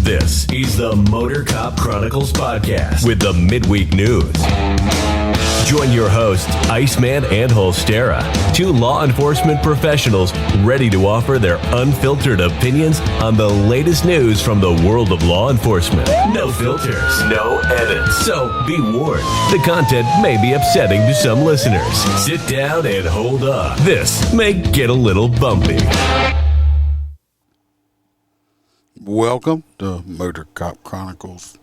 This is the Motorcop Chronicles podcast with the midweek news. Join your hosts, Iceman and Holstera, two law enforcement professionals ready to offer their unfiltered opinions on the latest news from the world of law enforcement. No filters, no edits. So be warned, the content may be upsetting to some listeners. Sit down and hold up. This may get a little bumpy. Welcome to Motorcop Chronicles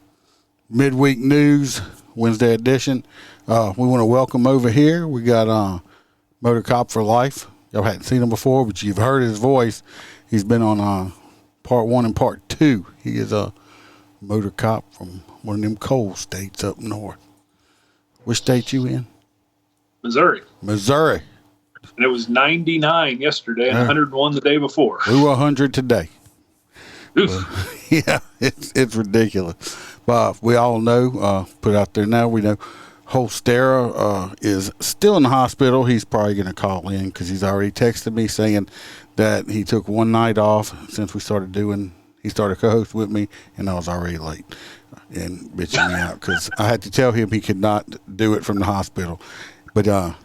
midweek news, Wednesday edition. We want to welcome over here. We got Motorcop for life. Y'all hadn't seen him before, but you've heard his voice. He's been on part 1 and part 2. He is a Motorcop from one of them coal states up north. Which state you in? Missouri. Missouri. And it was 99 yesterday and 101 the day before. We were 100 today. Yeah, it's ridiculous. But we all know, put out there now, we know Holstera is still in the hospital. He's probably going to call in because he's already texted me saying that he took one night off since he started co-host with me, and I was already late and bitching me out because I had to tell him he could not do it from the hospital. But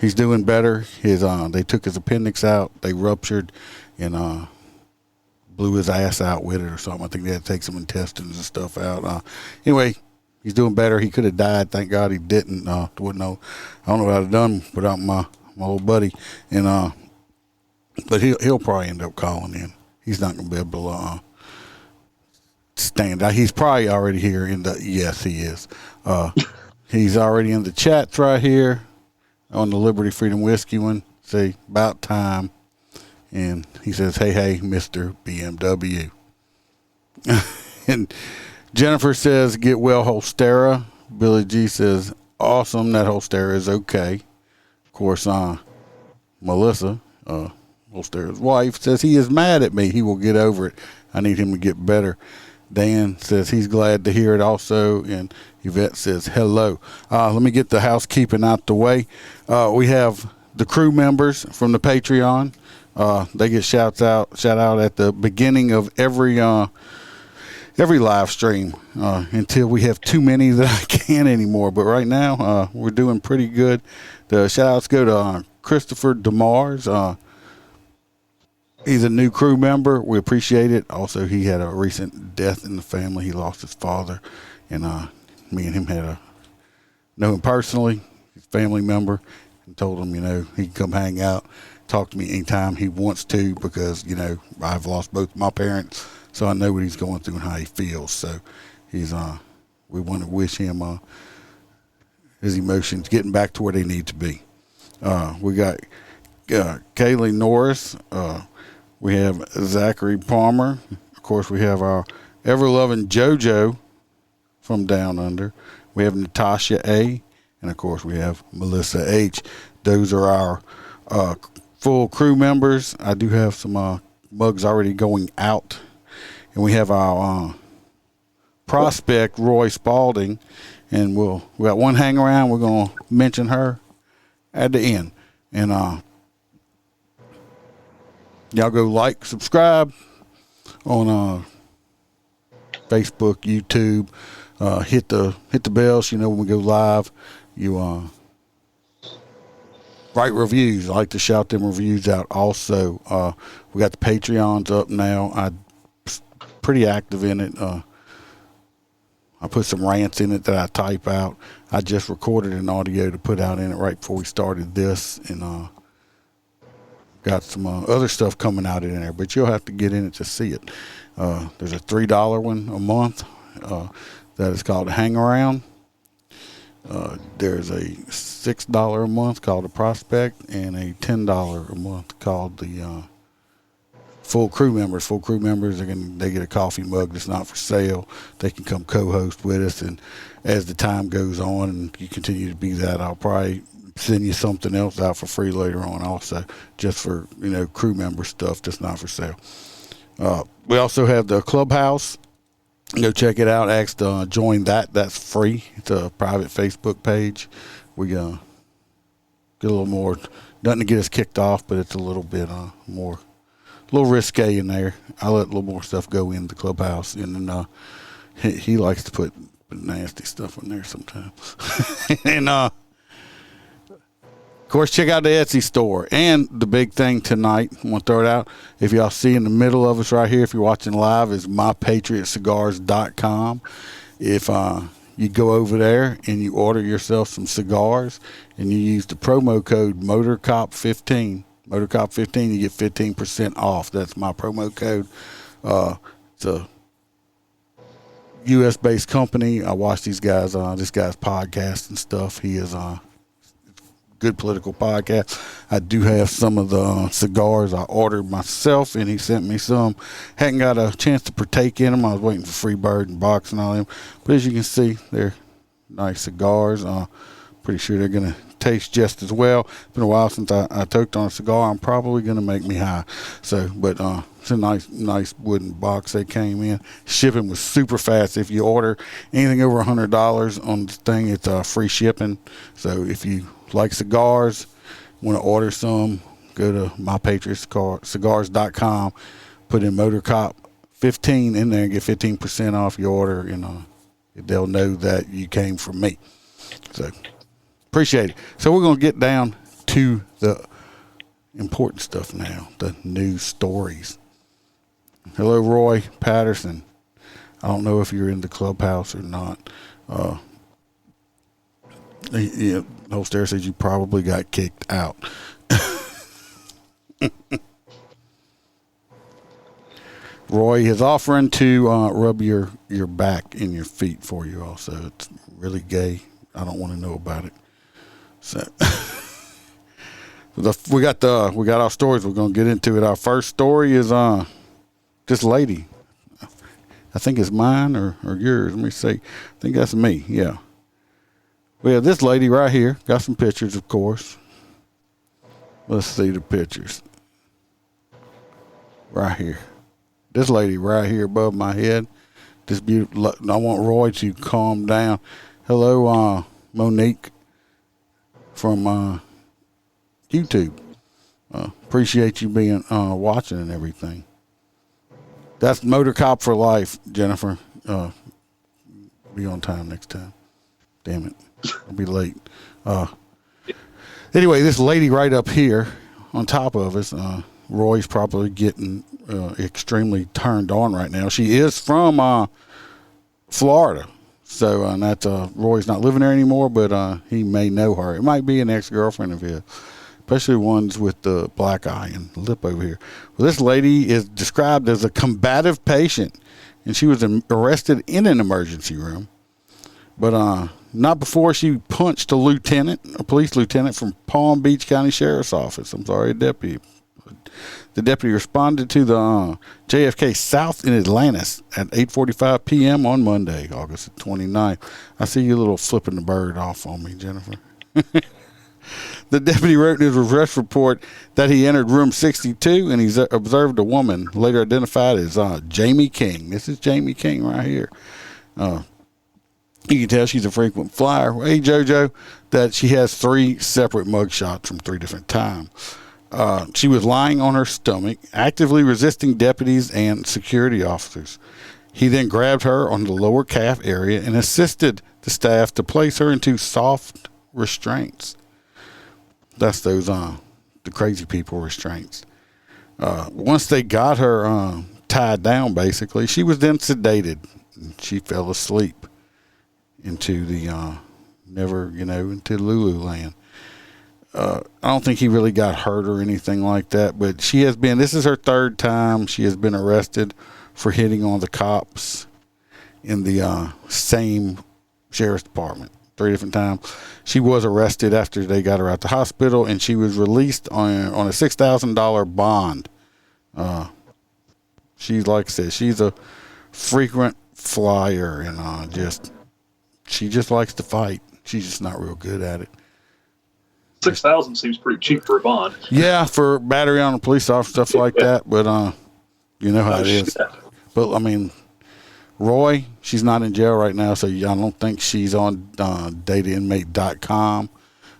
he's doing better. They took his appendix out. They ruptured and blew his ass out with it or something. I think they had to take some intestines and stuff out. Anyway, he's doing better. He could have died. Thank God he didn't. Wouldn't know. I don't know what I'd have done without my old buddy. And but he'll probably end up calling in. He's not going to be able to stand out. He's probably already here in the. Yes, he is. He's already in the chats right here on the Liberty Freedom Whiskey one. Say about time. And he says, hey, Mr. BMW. And Jennifer says, get well, Holstera. Billy G says, awesome, that Holstera is okay. Of course, Melissa, Holstera's wife, says he is mad at me. He will get over it. I need him to get better. Dan says he's glad to hear it also. And Yvette says, hello. Let me get the housekeeping out the way. We have the crew members from the Patreon. They get shout out at the beginning of every live stream until we have too many that I can't anymore. But right now, we're doing pretty good. The shout outs go to Christopher DeMars. He's a new crew member. We appreciate it. Also, he had a recent death in the family. He lost his father, and me and him know him personally. He's a family member, and told him, he can come hang out. Talk to me anytime he wants to because, I've lost both my parents, so I know what he's going through and how he feels. So he's we want to wish him his emotions getting back to where they need to be. We got Kaylee Norris. We have Zachary Palmer. Of course, we have our ever-loving JoJo from Down Under. We have Natasha A. And, of course, we have Melissa H. Those are our full crew members. I do have some mugs already going out, and we have our prospect Roy Spalding, and we got one hang around. We're gonna mention her at the end, and y'all go like, subscribe on Facebook, YouTube. Hit the bell so when we go live. You write reviews. I like to shout them reviews out also. We got the Patreons up now. I'm pretty active in it. I put some rants in it that I type out. I just recorded an audio to put out in it right before we started this, and got some other stuff coming out in there, but you'll have to get in it to see it. There's a $3 one a month that is called Hang Around. There's a $6 a month called the Prospect, and a $10 a month called the Full Crew Members. Full Crew Members, they get a coffee mug that's not for sale. They can come co-host with us, and as the time goes on and you continue to be that, I'll probably send you something else out for free later on also, just for crew member stuff that's not for sale. We also have the Clubhouse. Go check it out. Ask to join that. That's free. It's a private Facebook page. We get a little more, nothing to get us kicked off, but it's a little bit more little risque in there. I let a little more stuff go in the clubhouse, and then he likes to put nasty stuff in there sometimes. And of course, check out the Etsy store. And the big thing tonight, I want to throw it out. If y'all see in the middle of us right here, if you're watching live, is mypatriotcigars.com. If you go over there and you order yourself some cigars and you use the promo code Motorcop15, Motorcop15, you get 15% off. That's my promo code. It's a U.S.-based company. I watch this guy's podcast and stuff. He is good political podcast. I do have some of the cigars I ordered myself, and he sent me some. Hadn't got a chance to partake in them. I was waiting for Freebird and Box and all them. But as you can see, they're nice cigars. Pretty sure they're going to taste just as well. It's been a while since I toked on a cigar. I'm probably going to make me high. So, but it's a nice wooden box they came in. Shipping was super fast. If you order anything over $100 on the thing, it's free shipping. So if you like cigars, want to order some, go to mypatriotcigars.com, put in Motorcop15 in there and get 15% off your order, and they'll know that you came from me. So appreciate it. So we're going to get down to the important stuff now, the news stories. Hello, Roy Patterson. I don't know if you're in the clubhouse or not. Yeah, Holstera says you probably got kicked out. Roy is offering to rub your back and your feet for you also. It's really gay. I don't want to know about it. So we got our stories. We're going to get into it. Our first story is this lady. I think it's mine or yours. Let me see. I think that's me. Yeah. Well, this lady right here, got some pictures, of course. Let's see the pictures. Right here. This lady right here above my head. This beautiful. I want Roy to calm down. Hello, Monique from YouTube. Appreciate you being watching and everything. That's Motorcop for life, Jennifer. Be on time next time. Damn it. I'll be late. Anyway, this lady right up here on top of us, Roy's probably getting extremely turned on right now. She is from Florida. So and that's Roy's not living there anymore, but he may know her. It might be an ex-girlfriend of his, especially ones with the black eye and lip over here. Well, this lady is described as a combative patient, and she was arrested in an emergency room. But not before she punched a police lieutenant from Palm Beach County Sheriff's Office. I'm sorry, a deputy. The deputy responded to the JFK South in Atlanta at 8:45 p.m. on Monday, August 29th. I see you little flipping the bird off on me, Jennifer. The deputy wrote in his arrest report that he entered room 62 and he observed a woman later identified as Jamie King. This is Jamie King right here. You can tell she's a frequent flyer. Hey, JoJo, that she has 3 separate mugshots from 3 different times. She was lying on her stomach, actively resisting deputies and security officers. He then grabbed her on the lower calf area and assisted the staff to place her into soft restraints. That's those the crazy people restraints. Once they got her tied down, basically, she was then sedated. She fell asleep into the into Lululand. I don't think he really got hurt or anything like that, but this is her 3rd time she has been arrested for hitting on the cops in the same sheriff's department 3 different times. She was arrested after they got her out the hospital, and she was released on a $6,000 bond. She's, like I said, she's a frequent flyer, and she just likes to fight. She's just not real good at it. $6,000 seems pretty cheap for a bond. Yeah, for battery on a police officer, stuff like that. But you know how it is. But I mean, Roy, she's not in jail right now, so I don't think she's on datainmate.com.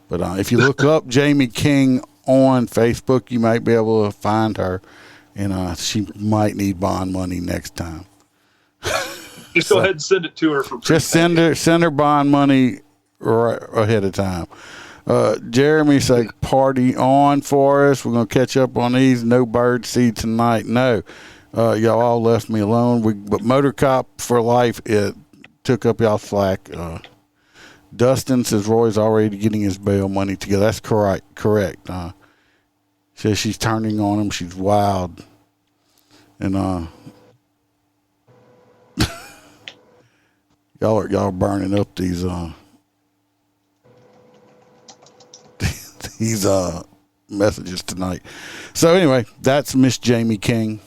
But if you look up Jamie King on Facebook, you might be able to find her and she might need bond money next time. Just go ahead and send it to her for just send her bond money right ahead of time. Jeremy said, party on for us. We're going to catch up on these. No bird seed tonight. No. Y'all all left me alone. But Motorcop for life, it took up y'all slack. Dustin says Roy's already getting his bail money together. That's correct. Says she's turning on him. She's wild. And y'all are burning up these these messages tonight. So anyway, that's Miss Jamie King.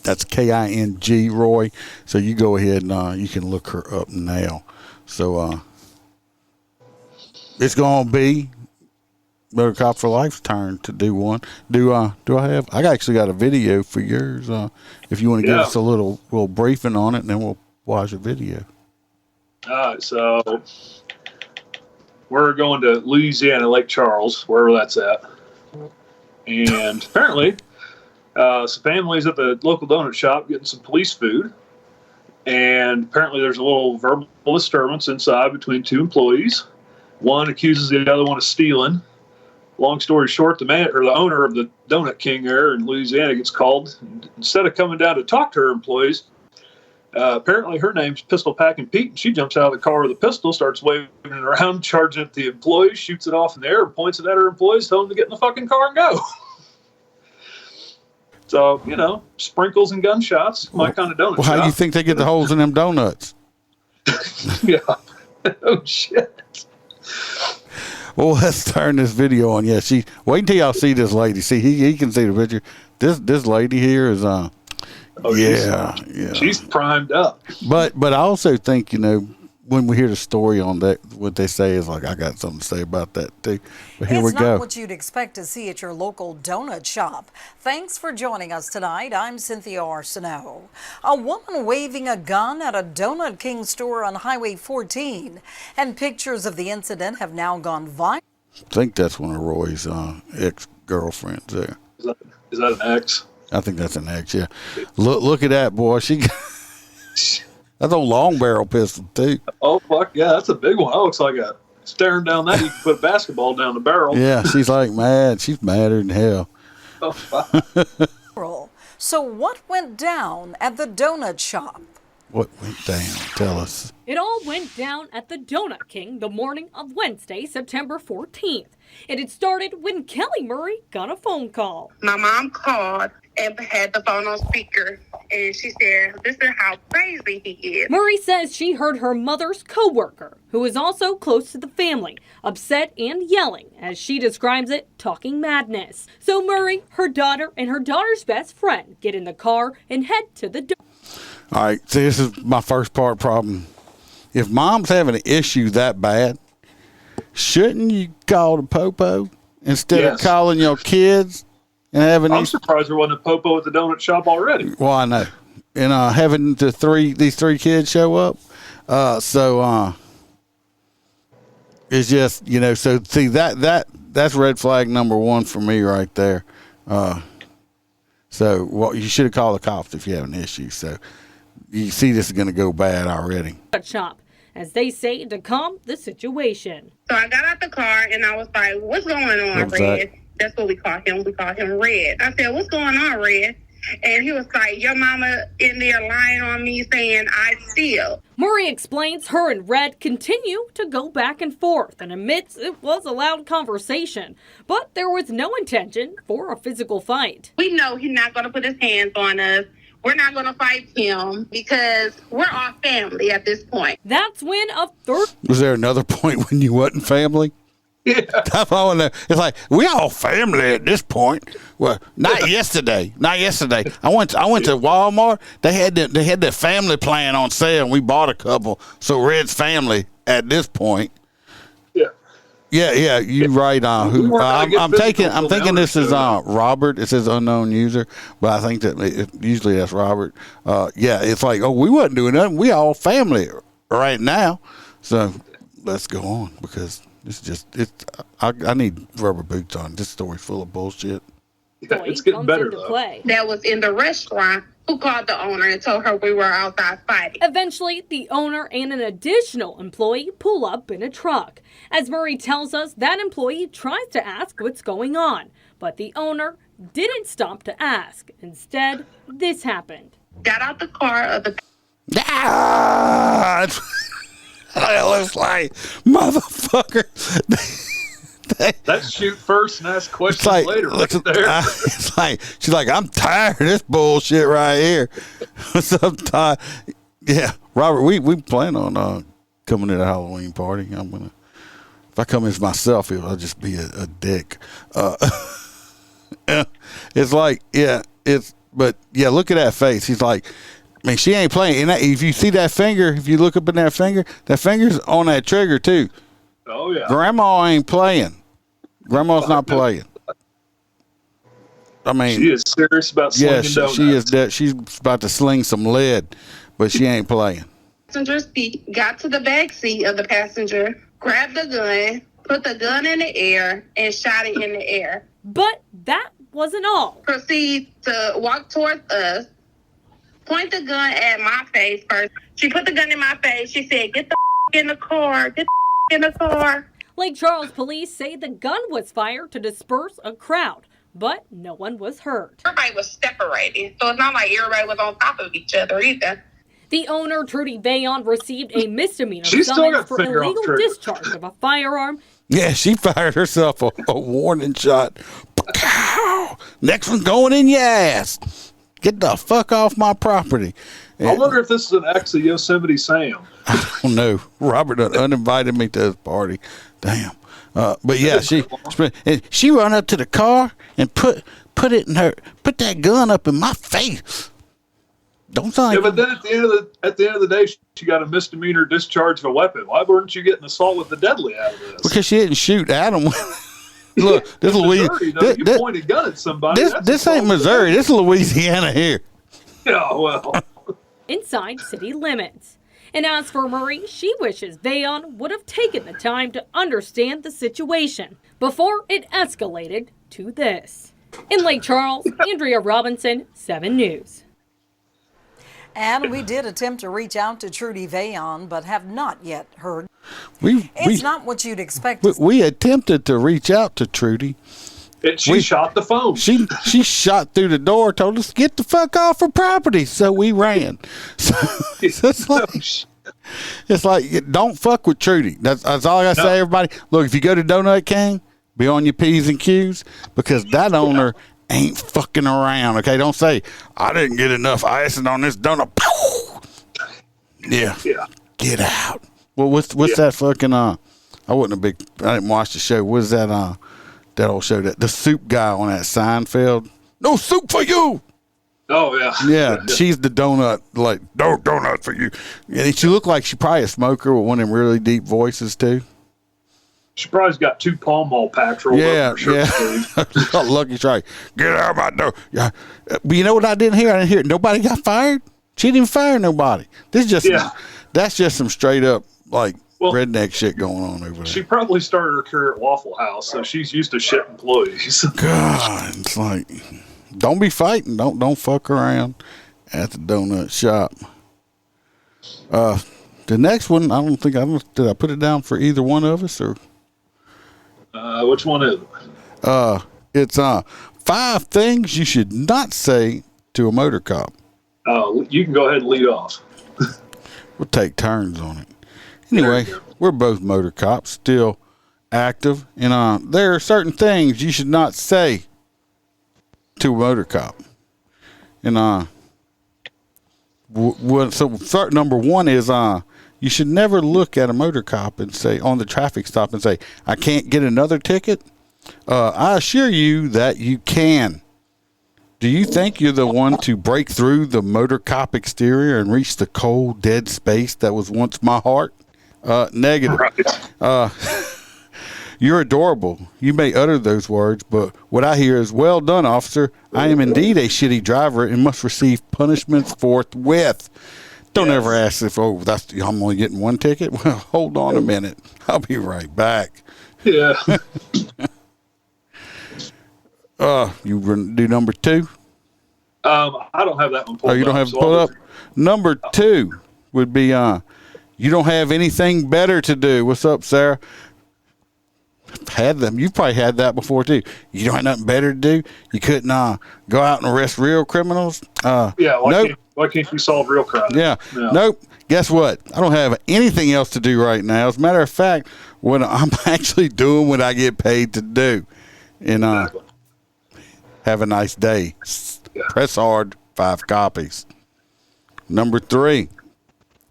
That's King Roy. So you go ahead and you can look her up now. So it's gonna be Motorcop for Life's turn to do one. Do I actually got a video for yours? If you want to give us a little briefing on it, and then we'll watch a video. All right, so we're going to Louisiana, Lake Charles, wherever that's at. And apparently, some families at the local donut shop getting some police food. And apparently there's a little verbal disturbance inside between two employees. One accuses the other one of stealing. Long story short, the owner of the Donut King there in Louisiana gets called. Instead of coming down to talk to her employees, apparently her name's Pistol Packing Pete, and she jumps out of the car with a pistol, starts waving it around, charging at the employees, shoots it off in the air, and points it at her employees, telling them to get in the fucking car and go. So, sprinkles and gunshots, my kind of donut shop. How do you think they get the holes in them donuts? Yeah. Oh, shit. Well, let's turn this video on. Yeah, wait until y'all see this lady. See, he can see the picture. This lady here is yeah. She's primed up. But I also think, when we hear the story on that, what they say is like, I got something to say about that too. But here we go. It's not what you'd expect to see at your local donut shop. Thanks for joining us tonight. I'm Cynthia Arsenault. A woman waving a gun at a Donut King store on Highway 14. And pictures of the incident have now gone viral. I think that's one of Roy's ex-girlfriends there. Is that an ex? I think that's an ex, yeah. Look at that, boy. That's a long barrel pistol, too. Oh, fuck, yeah, that's a big one. That looks like staring down that, you can put a basketball down the barrel. Yeah, she's like mad. She's madder than hell. Oh, fuck. So what went down at the donut shop? What went down? Tell us. It all went down at the Donut King the morning of Wednesday, September 14th. It had started when Kelly Murray got a phone call. My mom called and had the phone on speaker, and she said, "This is how crazy he is." Murray says she heard her mother's coworker, who is also close to the family, upset and yelling, as she describes it, talking madness. So Murray, her daughter, and her daughter's best friend get in the car and head to the door. All right, see, this is my first part problem. If mom's having an issue that bad, shouldn't you call the popo instead of calling your kids and having? I'm surprised there wasn't a popo at the donut shop already. Well, I know, and having these three kids show up, it's just So see that's red flag number one for me right there. So you should have called the cops if you have an issue. So you see this is going to go bad already. Shop, as they say, to calm the situation. So I got out the car and I was like, "What's going on, Red?" That's what we call him. We call him Red. I said, "What's going on, Red?" And he was like, "Your mama in there lying on me saying I steal." Murray explains her and Red continue to go back and forth and admits it was a loud conversation, but there was no intention for a physical fight. We know he's not going to put his hands on us. We're not going to fight him because we're all family at this point. That's when a third... Was there another point when you wasn't family? Yeah. That's all in there. It's like, we all family at this point. Well, not yesterday. Not yesterday. I went to Walmart. They had the family plan on sale, and we bought a couple. So Red's family at this point. Yeah, you're right. I'm thinking this is Robert. It says unknown user, but I think that usually that's Robert. It's like, we wasn't doing nothing. We all family right now. So let's go on because it's I need rubber boots on. This story's full of bullshit. Yeah, it's getting better, into though. play. That was in the restaurant who called the owner and told her we were outside fighting. Eventually, the owner and an additional employee pull up in a truck. As Murray tells us, that employee tries to ask what's going on, but the owner didn't stop to ask. Instead, this happened. Got out the car of the Ah! It looks like motherfucker. That's shoot first and ask questions It's like, later. Right there. It's like she's like, I'm tired of this bullshit right here. I'm tired. Yeah, Robert, we plan on coming to the Halloween party. If I come as myself, I'll just be a dick. It's like, but look at that face. He's like, I mean, she ain't playing. And if you see that finger, if you look up in that finger's on that trigger too. Oh yeah. Grandma ain't playing. Grandma's not playing. I mean, she is serious about slinging donuts. She is. She's about to sling some lead, but she ain't playing. passenger seat, got to the back seat of the passenger, grabbed the gun, put the gun in the air, and shot it in the air. But that wasn't all. Proceed to walk towards us, point the gun at my face first. She put the gun in my face. She said, "Get the in the car. Get the in the car." Lake Charles police say the gun was fired to disperse a crowd, but no one was hurt. Everybody was separated, so it's not like everybody was on top of each other either. The owner, Trudy Vayon, received a misdemeanor She's still summons got for finger on illegal trigger. discharge of a firearm. Yeah, she fired herself a warning shot. Next one's going in your ass. Get the fuck off my property. I wonder if this is an ex of Yosemite Sam. I don't know. Robert uninvited me to his party. Damn. But yeah, she run up to the car and put that gun up in my face. Don't sound Yeah, like but then at the end of the day, she got a misdemeanor discharge of a weapon. Why weren't you getting assault with the deadly out of this? because she didn't shoot at him. Look, this is Missouri, though, you pointed a gun at somebody. This ain't Missouri. This is Louisiana here. Yeah, well. Inside city limits. And as for Murray, she wishes Vayon would have taken the time to understand the situation before it escalated to this. In Lake Charles, Andrea Robinson, 7 News. And we did attempt to reach out to Trudy Vayon, but have not yet heard. It's not what you'd expect. We attempted to reach out to Trudy. She shot the phone. She shot through the door, told us get the fuck off her property, so we ran. So it's like don't fuck with Trudy. That's all I gotta say, everybody. Look, if you go to Donut King, be on your P's and Q's because that owner ain't fucking around. Okay, don't say I didn't get enough icing on this donut. Yeah. Get out. Well, what's that fucking I didn't watch the show. What's that that old show that the soup guy on that Seinfeld? No soup for you. Oh yeah. Yeah, she's the donut, like no donut for you. And she looked like she probably a smoker with one of them really deep voices too. She probably's got 2 Pall Mall packs rolled up her shirt sleeve. Lucky Strike. Get out of my door. Yeah. But you know what I didn't hear? I didn't hear nobody got fired. She didn't fire nobody. This is just that's just some straight up like redneck shit going on over there. She probably started her career at Waffle House, so she's used to shit employees. God, it's like don't be fighting. Don't fuck around at the donut shop. The next one, did I put it down for either one of us or? Which one is it? It's 5 things you should not say to a motor cop. You can go ahead and lead off. We'll take turns on it. Anyway, we're both motor cops, still active, and there are certain things you should not say to a motor cop. And number 1 is you should never look at a motor cop and say on the traffic stop and say, "I can't get another ticket." I assure you that you can. Do you think you're the one to break through the motor cop exterior and reach the cold, dead space that was once my heart? Negative. Right. You're adorable. You may utter those words, but what I hear is, "Well done, officer. I am indeed a shitty driver and must receive punishments forthwith." Don't ever ask if, I'm only getting 1 ticket. Well, hold on a minute. I'll be right back. Yeah. You do number 2? I don't have that one pulled up. Oh, you don't have it pulled up? Number 2 would be you don't have anything better to do. What's up, Sarah? Had them. You've probably had that before, too. You don't have nothing better to do? You couldn't go out and arrest real criminals? Why can't you solve real crime? Yeah. Nope. Guess what? I don't have anything else to do right now. As a matter of fact, what I'm actually doing what I get paid to do. And have a nice day. Yeah. Press hard, 5 copies. Number 3.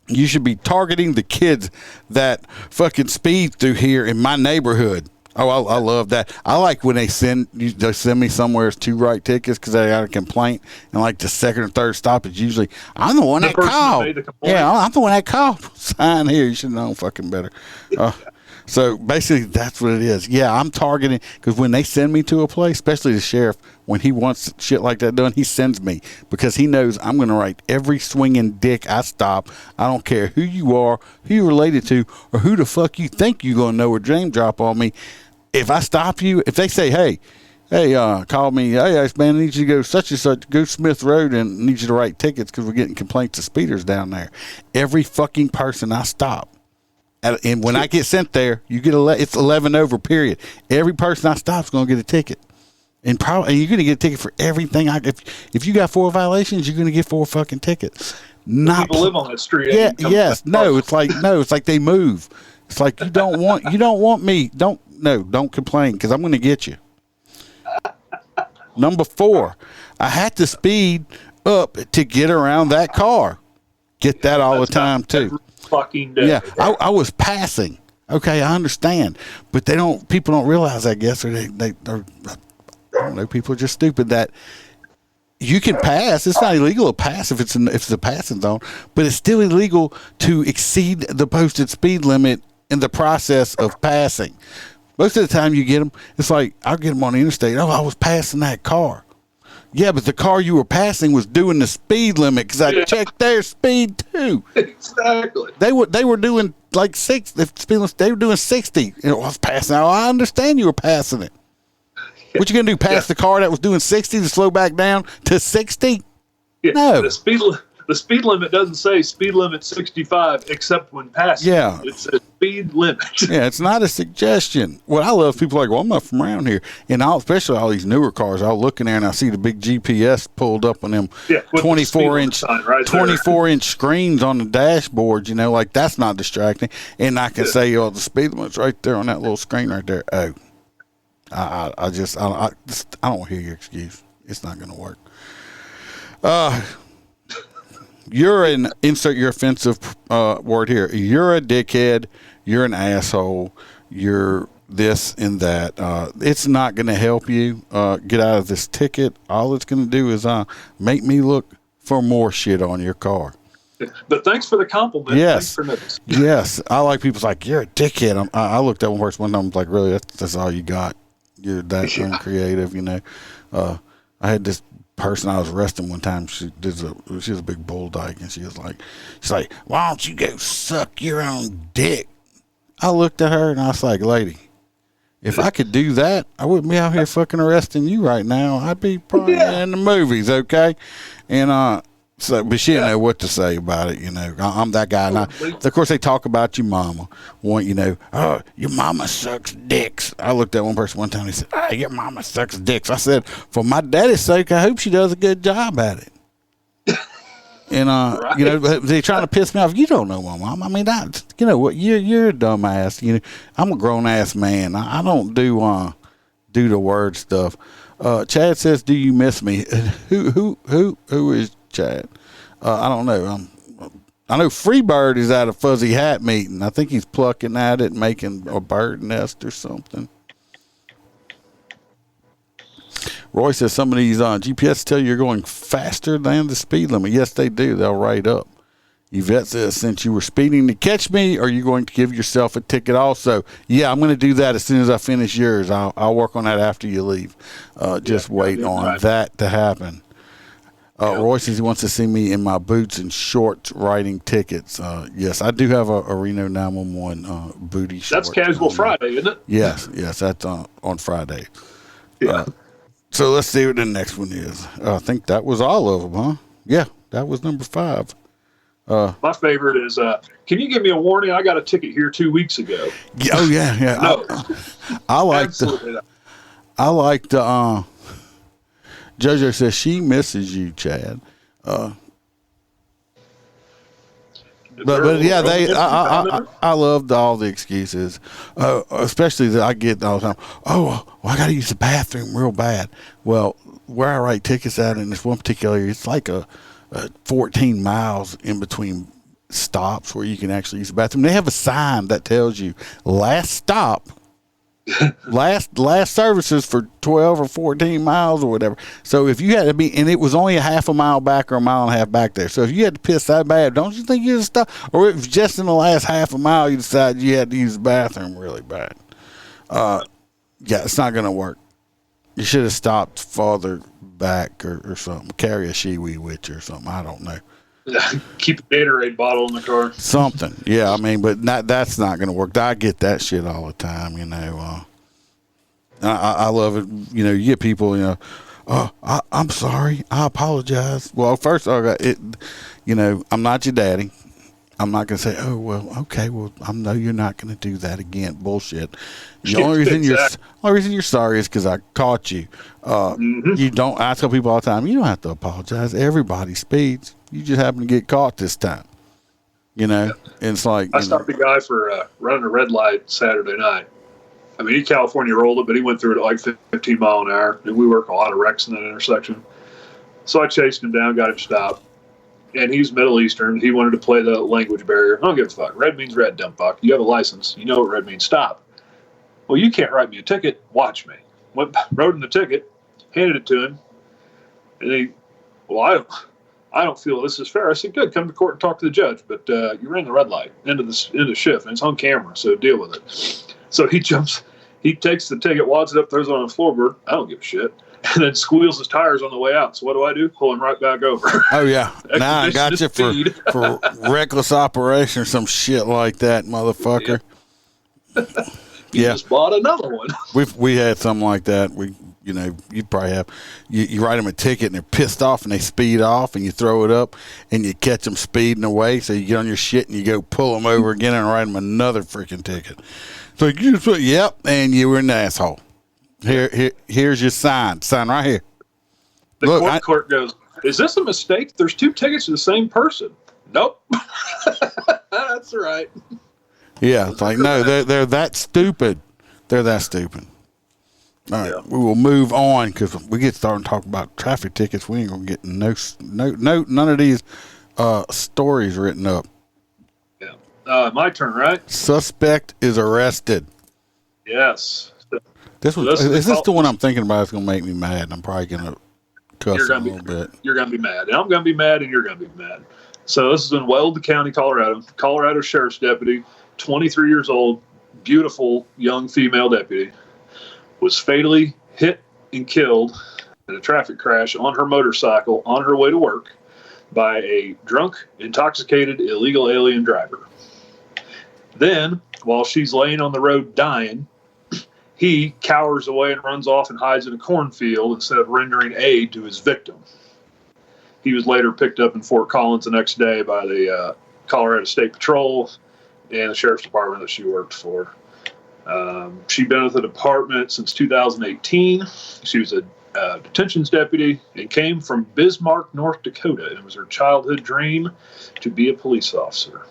You should be targeting the kids that fucking speed through here in my neighborhood. Oh, I love that. I like when they send me somewhere as 2 right tickets because they got a complaint, and like the second or third stop is usually I'm the one that called. Yeah, I'm the one that called. Sign here. You should know fucking better. So basically, that's what it is. Yeah, I'm targeting because when they send me to a place, especially the sheriff, when he wants shit like that done, he sends me because he knows I'm going to write every swinging dick I stop. I don't care who you are, who you're related to, or who the fuck you think you're going to know or dream drop on me. If I stop you, if they say, hey, call me, hey, man, I need you to go such and such, go Smith Road and need you to write tickets because we're getting complaints of speeders down there. Every fucking person I stop. And when I get sent there, you get it's 11 over, period. Every person I stop is going to get a ticket. And you're going to get a ticket for everything. If you got 4 violations, you're going to get 4 fucking tickets. People live on that street. Yeah, yes. No, it's like they move. It's like you don't want me. Don't complain because I'm going to get you. Number 4, I had to speed up to get around that car. Get that all the time too. Fucking day. Yeah, I was passing. Okay, I understand, but people don't realize, I guess, or I don't know, people are just stupid that you can pass. It's not illegal to pass if it's a passing zone, but it's still illegal to exceed the posted speed limit in the process of passing. Most of the time you get them, it's like, I'll get them on the interstate. Oh, I was passing that car. Yeah, but the car you were passing was doing the speed limit because I checked their speed too. Exactly. They were doing like 6. They were doing 60. I was passing. Now I understand you were passing it. What you gonna do? Pass the car that was doing 60 to slow back down to 60? Yeah, no. The speed limit doesn't say speed limit 65 except when passing. Yeah. It says speed limit. Yeah, it's not a suggestion. What I love, people are like, well, I'm not from around here. And especially all these newer cars, I'll look in there and I see the big GPS pulled up on them 24-inch screens on the dashboard, like that's not distracting. And I can say, the speed limit's right there on that little screen right there. Oh, I don't hear your excuse. It's not going to work. Insert your offensive word here. You're a dickhead. You're an asshole. You're this and that. It's not going to help you get out of this ticket. All it's going to do is make me look for more shit on your car. But thanks for the compliment. Yes. Thanks for noticing. Yes. I like people's like, you're a dickhead. I looked at one person one time. I was like, really? That's all you got? You're that uncreative, I had this person I was arresting one time. She was a big bull dyke, and she's like, why don't you go suck your own dick? I looked at her and I was like, lady, if I could do that, I wouldn't be out here fucking arresting you right now. I'd be probably in the movies, okay? And but she didn't know what to say about it, I'm that guy. And of course, they talk about your mama. Oh, your mama sucks dicks. I looked at one person one time and he said, oh, your mama sucks dicks. I said, for my daddy's sake, I hope she does a good job at it. And, right. They're trying to piss me off. You don't know my mom. I mean, what? You're a dumbass. I'm a grown-ass man. I don't do the word stuff. Chad says, do you miss me? Who is Chad? I don't know. I know Freebird is at a Fuzzy Hat meeting. I think he's plucking at it, making a bird nest or something. Roy says some of these GPS tell you you're going faster than the speed limit. Yes, they do. They'll write up. Yvette says, since you were speeding to catch me, are you going to give yourself a ticket also? Yeah, I'm going to do that as soon as I finish yours. I'll work on that after you leave. Just wait on that to happen. Roy says he wants to see me in my boots and shorts writing tickets. Yes, I do have a Reno 911 booty short. That's Casual Friday, isn't it? Yes, that's on Friday. Yeah. So let's see what the next one is. I think that was all of them, huh? Yeah, that was number 5. My favorite is, can you give me a warning? I got a ticket here 2 weeks ago. Oh yeah. No. I like Absolutely not. JoJo says she misses you, Chad. But yeah, I loved all the excuses, especially that I get all the time. Oh, well, I got to use the bathroom real bad. Well, where I write tickets at in this one particular area, it's like a 14 miles in between stops where you can actually use the bathroom. They have a sign that tells you last stop. last services for 12 or 14 miles or whatever. So if you had to be, and it was only a half a mile back or a mile and a half back there. So if you had to piss that bad, don't you think you'd stop? Or if just in the last half a mile you decided you had to use the bathroom really bad. Yeah, it's not going to work. You should have stopped farther back or something. Carry a shiwi with you or something. I don't know. Keep a Gatorade bottle in the car. Something. Yeah, I mean, but that's not going to work. I get that shit all the time, you know. I love it. You know, you get people, you know, I'm sorry. I apologize. Well, first, I got it. You know, I'm not your daddy. I'm not going to say, oh, well, okay, well, I know you're not going to do that again. Bullshit. The only reason you're sorry is because I caught you. You don't. I tell people all the time, you don't have to apologize. Everybody speeds. You just happen to get caught this time. You know, and it's like I stopped a guy for running a red light Saturday night. I mean, he California rolled it, but he went through it at like 15 mile an hour, and we work a lot of wrecks in that intersection. So I chased him down, got him stopped. And he's Middle Eastern. He wanted to play the language barrier. I don't give a fuck. Red means red, dumb fuck. You have a license. You know what red means. Stop. Well, you can't write me a ticket. Watch me. Wrote him the ticket, handed it to him, and he, well, I don't feel this is fair. I said, good, come to court and talk to the judge. But you ran the red light end of the shift, and it's on camera, so deal with it. So he takes the ticket, wads it up, throws it on the floorboard. I don't give a shit. And then squeals his tires on the way out. So what do? Pull him right back over. Oh, yeah. Now I got you for reckless operation or some shit like that, motherfucker. You just bought another one. We had something like that. You know, you probably have. You write them a ticket and they're pissed off and they speed off and you throw it up and you catch them speeding away. So you get on your shit and you go pull them over again and write them another freaking ticket. So you just put, yep, and you were an asshole. Here's your sign. Sign right here. The court clerk goes, is this a mistake? There's 2 tickets to the same person. Nope. That's right. Yeah, it's like, no, they're that stupid. They're that stupid. All right, we will move on because we get started talking about traffic tickets. We ain't gonna get none of these stories written up. Yeah, my turn, right? Suspect is arrested. Yes. Is this the one I'm thinking about? It's gonna make me mad. I'm probably gonna cuss a little bit. You're gonna be mad, and I'm gonna be mad, and you're gonna be mad. So this is in Weld County, Colorado. Colorado Sheriff's deputy, 23 years old, beautiful young female deputy, was fatally hit and killed in a traffic crash on her motorcycle on her way to work by a drunk, intoxicated, illegal alien driver. Then, while she's laying on the road dying, he cowers away and runs off and hides in a cornfield instead of rendering aid to his victim. He was later picked up in Fort Collins the next day by the Colorado State Patrol and the Sheriff's Department that she worked for. She'd been with the department since 2018. She was a detentions deputy and came from Bismarck, North Dakota. And it was her childhood dream to be a police officer.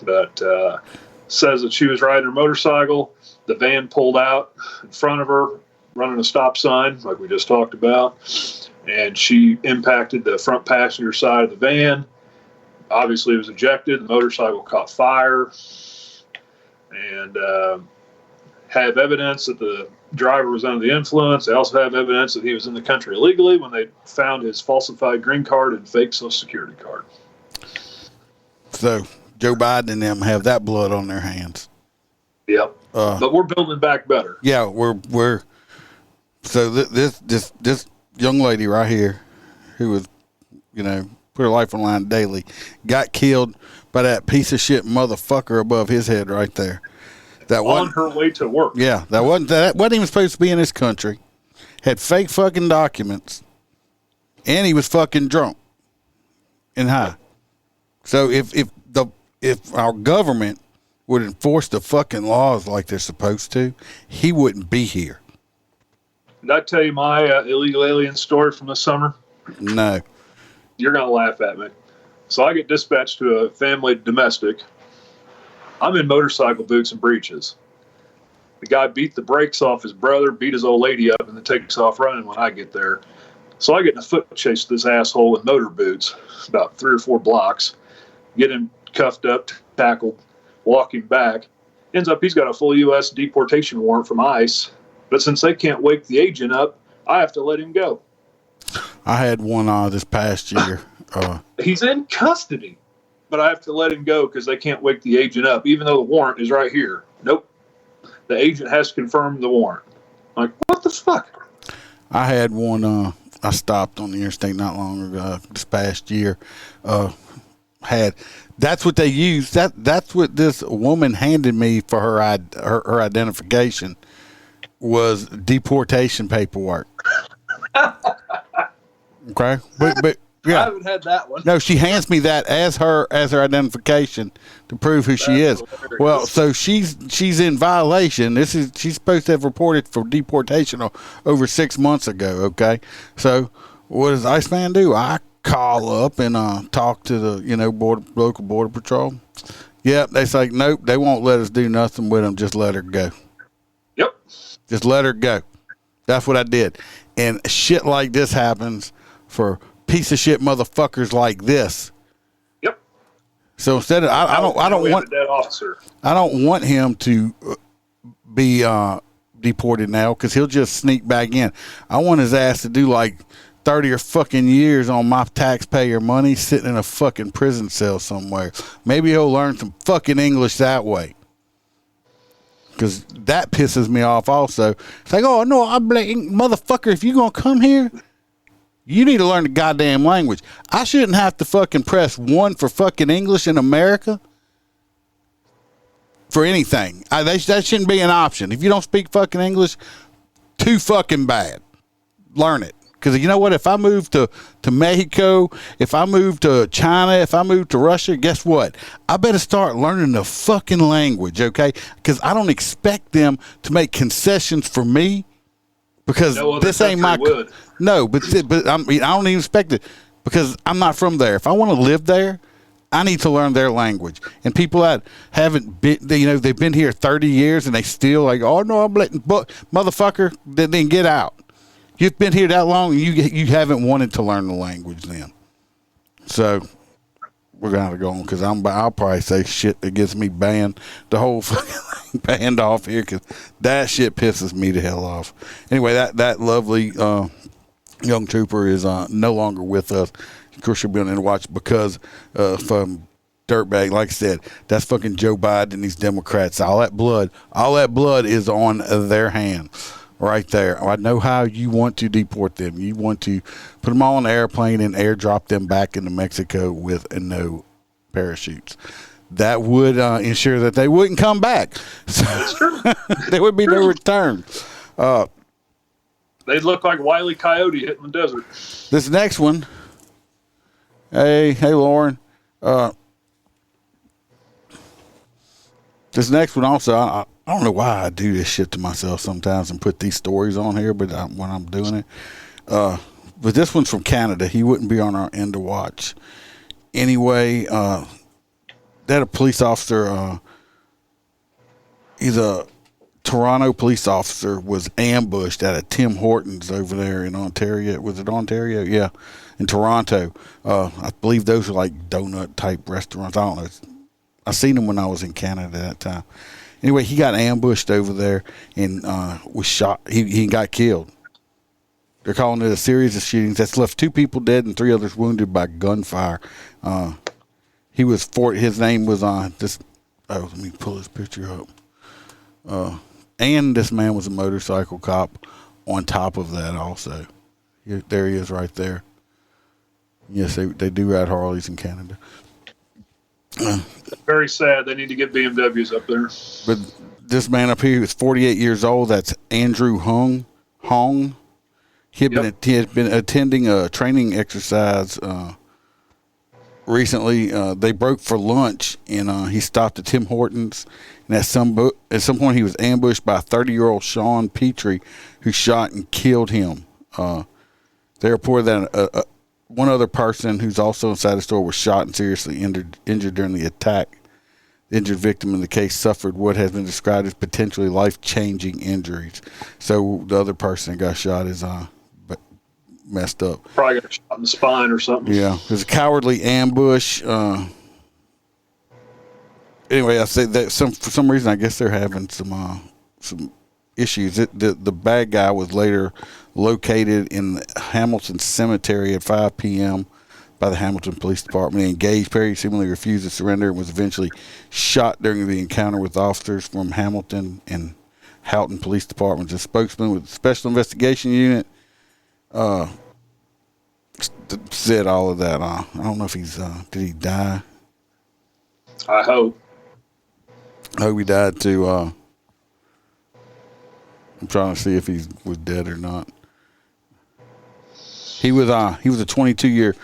But says that she was riding her motorcycle. The van pulled out in front of her, running a stop sign like we just talked about. And she impacted the front passenger side of the van. Obviously, it was ejected. The motorcycle caught fire. And have evidence that the driver was under the influence. They also have evidence that he was in the country illegally when they found his falsified green card and fake Social Security card. So Joe Biden and them have that blood on their hands. Yep. But we're building back better. Yeah, we're. So this young lady right here, who was, you know, put her life on the line daily, got killed by that piece of shit motherfucker above his head right there. That on her way to work. Yeah, that wasn't even supposed to be in this country. Had fake fucking documents, and he was fucking drunk and high. So if our government would enforce the fucking laws like they're supposed to, he wouldn't be here. Did I tell you my illegal alien story from the summer? No. You're gonna laugh at me. So I get dispatched to a family domestic. I'm in motorcycle boots and breeches. The guy beat the brakes off his brother, beat his old lady up, and then takes off running when I get there. So I get in a foot chase with this asshole in motor boots, about 3 or 4 blocks. Get him cuffed up, tackled, walk him back. Ends up he's got a full U.S. deportation warrant from ICE. But since they can't wake the agent up, I have to let him go. I had one this past year. He's in custody, but I have to let him go because they can't wake the agent up, even though the warrant is right here. Nope. The agent has to confirm the warrant. I'm like, what the fuck? I had one. I stopped on the interstate not long ago. This past year, that's what they used. That's what this woman handed me for her identification was deportation paperwork. Okay, but yeah, I haven't had that one. No, she hands me that as her identification to prove who she is. Hilarious. Well, so she's in violation. She's supposed to have reported for deportation over 6 months ago. Okay, so what does Iceman do? I call up and talk to the local border patrol. Yep, they say nope, they won't let us do nothing with them. Just let her go. Yep. Just let her go. That's what I did. And shit like this happens for piece of shit motherfuckers like this. Yep. So instead of I don't want that officer. I don't want him to be deported now because he'll just sneak back in. I want his ass to do like 30 or fucking years on my taxpayer money, sitting in a fucking prison cell somewhere. Maybe he'll learn some fucking English that way. Because that pisses me off also. It's like, oh, no, motherfucker, if you're going to come here, you need to learn the goddamn language. I shouldn't have to fucking press 1 for fucking English in America for anything. That shouldn't be an option. If you don't speak fucking English, too fucking bad. Learn it. Because you know what? If I move to Mexico, if I move to China, if I move to Russia, guess what? I better start learning the fucking language, okay? Because I don't expect them to make concessions for me. Because this ain't my... No, but I don't even expect it. Because I'm not from there. If I want to live there, I need to learn their language. And people that haven't been... they've been here 30 years and they still like, oh, no, I'm letting... Motherfucker, then get out. You've been here that long, and you haven't wanted to learn the language then. So we're going to go on because I'll probably say shit that gets me banned, the whole fucking thing banned off here because that shit pisses me the hell off. Anyway, that lovely young trooper is no longer with us. Of course, she'll be on the watch because from dirtbag, like I said, that's fucking Joe Biden and these Democrats. All that blood is on their hands. Right there. I know how you want to deport them. You want to put them all on an airplane and airdrop them back into Mexico with no parachutes. That would ensure that they wouldn't come back. So that's true. There would be no return. They'd look like Wile E. Coyote hitting the desert. This next one. Hey, Lauren. This next one also, I don't know why I do this shit to myself sometimes and put these stories on here, but when I'm doing it. But this one's from Canada. He wouldn't be on our end to watch. Anyway, that a police officer, he's a Toronto police officer, was ambushed at a Tim Hortons over there in Ontario. Was it Ontario? Yeah, in Toronto. I believe those are like donut-type restaurants. I don't know. I seen them when I was in Canada that time. Anyway, he got ambushed over there and was shot. He got killed. They're calling it a series of shootings that's left 2 people dead and 3 others wounded by gunfire. His name was on this. Oh, let me pull his picture up. And this man was a motorcycle cop on top of that also. There he is right there. Yes, they do ride Harleys in Canada. Very sad. They need to get BMWs up there. But this man up here was 48 years old. That's Andrew Hong. He had been attending a training exercise recently. They broke for lunch, and he stopped at Tim Hortons. And at some point, he was ambushed by 30-year-old Sean Petrie, who shot and killed him. They reported that one other person who's also inside the store was shot and seriously injured during the attack. The injured victim in the case suffered what has been described as potentially life-changing injuries. So the other person that got shot is messed up. Probably got shot in the spine or something. Yeah, it was a cowardly ambush. Anyway, I said that for some reason, I guess they're having some issues. The bad guy was later located in the Hamilton Cemetery at 5 p.m. by the Hamilton Police Department. He engaged Perry, seemingly refused to surrender, and was eventually shot during the encounter with officers from Hamilton and Houghton Police Department. A spokesman with the Special Investigation Unit said all of that. I don't know if he's did he die? I hope he died too. I'm trying to see if he was dead or not. He was a 22-year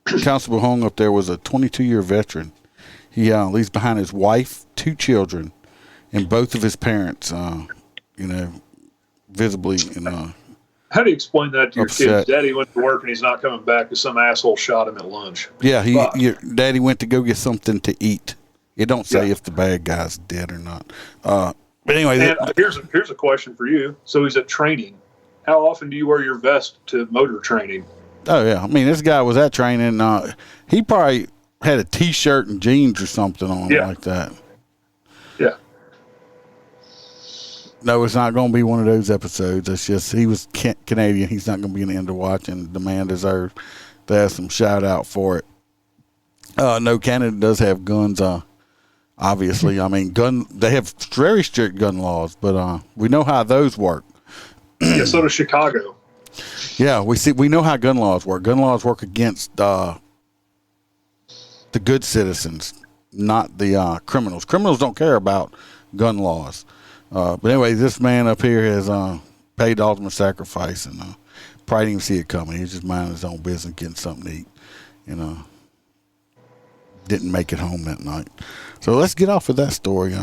Constable Hong up there was a 22-year veteran. He leaves behind his wife, 2 children, and both of his parents. Visibly How do you explain that to your upset. kids? Daddy went to work and he's not coming back because some asshole shot him at lunch. Yeah, your daddy went to go get something to eat. It don't say if the bad guy's dead or not. But anyway, here's a question for you. So he's at training. How often do you wear your vest to motor training? oh yeah, I mean this guy was at training. He probably had a T-shirt and jeans or something on like that. Yeah. No, it's not going to be one of those episodes. It's just he was Canadian. He's not going to be in the end of watching. The man deserves to have some shout out for it. No, Canada does have guns. Obviously, I mean, they have very strict gun laws, but we know how those work. Yeah, so does Chicago. Yeah, we know how gun laws work. Gun laws work against the good citizens, not the criminals. Criminals don't care about gun laws. But anyway, this man up here has paid the ultimate sacrifice, and probably didn't even see it coming. He's just minding his own business, getting something to eat, didn't make it home that night. So let's get off of that story.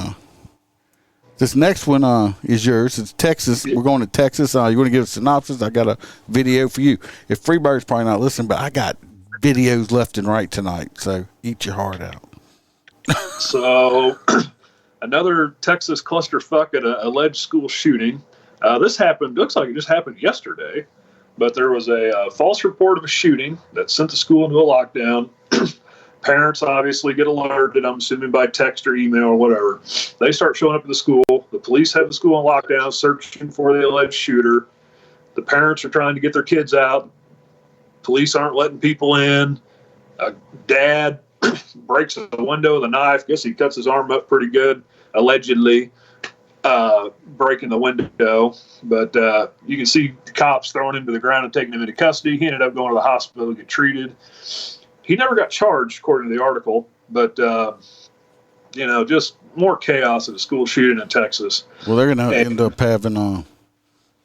This next one is yours. It's Texas. We're going to Texas. You want to give a synopsis? I got a video for you. If Freebird's probably not listening, but I got videos left and right tonight, so eat your heart out. So, another Texas clusterfuck at an alleged school shooting. This happened, looks like it just happened yesterday, but there was a false report of a shooting that sent the school into a lockdown. Parents obviously get alerted, I'm assuming by text or email or whatever. They start showing up at the school. The police have the school on lockdown, searching for the alleged shooter. The parents are trying to get their kids out. Police aren't letting people in. Dad breaks the window with a knife. Guess he cuts his arm up pretty good, allegedly breaking the window. But you can see the cops throwing him to the ground and taking him into custody. He ended up going to the hospital to get treated. He never got charged, according to the article, but, just more chaos at a school shooting in Texas. Well, they're going to end up having,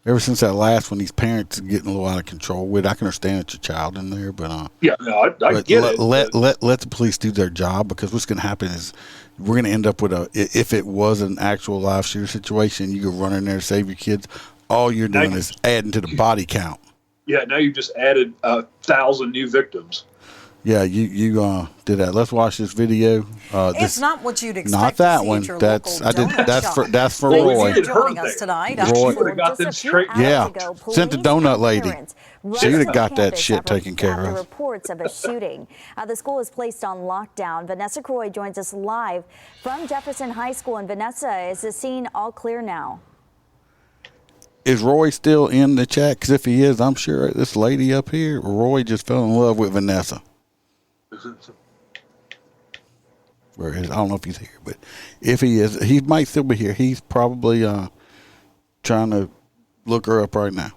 ever since that last one, these parents are getting a little out of control with. I can understand it's your child in there, but I get it. Let the police do their job, because what's going to happen is we're going to end up with if it was an actual live shooter situation, you could run in there and save your kids. All you're doing is adding to the body count. Yeah, now you've just added 1,000 new victims. Yeah, you did that. Let's watch this video. It's not what you'd expect. Not that to see one. At your that's for Roy. Joining us tonight. Roy, got them straight. yeah, sent the donut lady. She would have got that shit taken care of. Reports of a shooting. The school is placed on lockdown. Vanessa Croy joins us live from Jefferson High School. And Vanessa, is the scene all clear now? Is Roy still in the chat? Because if he is, I'm sure this lady up here, Roy, just fell in love with Vanessa. Where is? I don't know if he's here, but if he is, he might still be here. He's probably trying to look her up right now.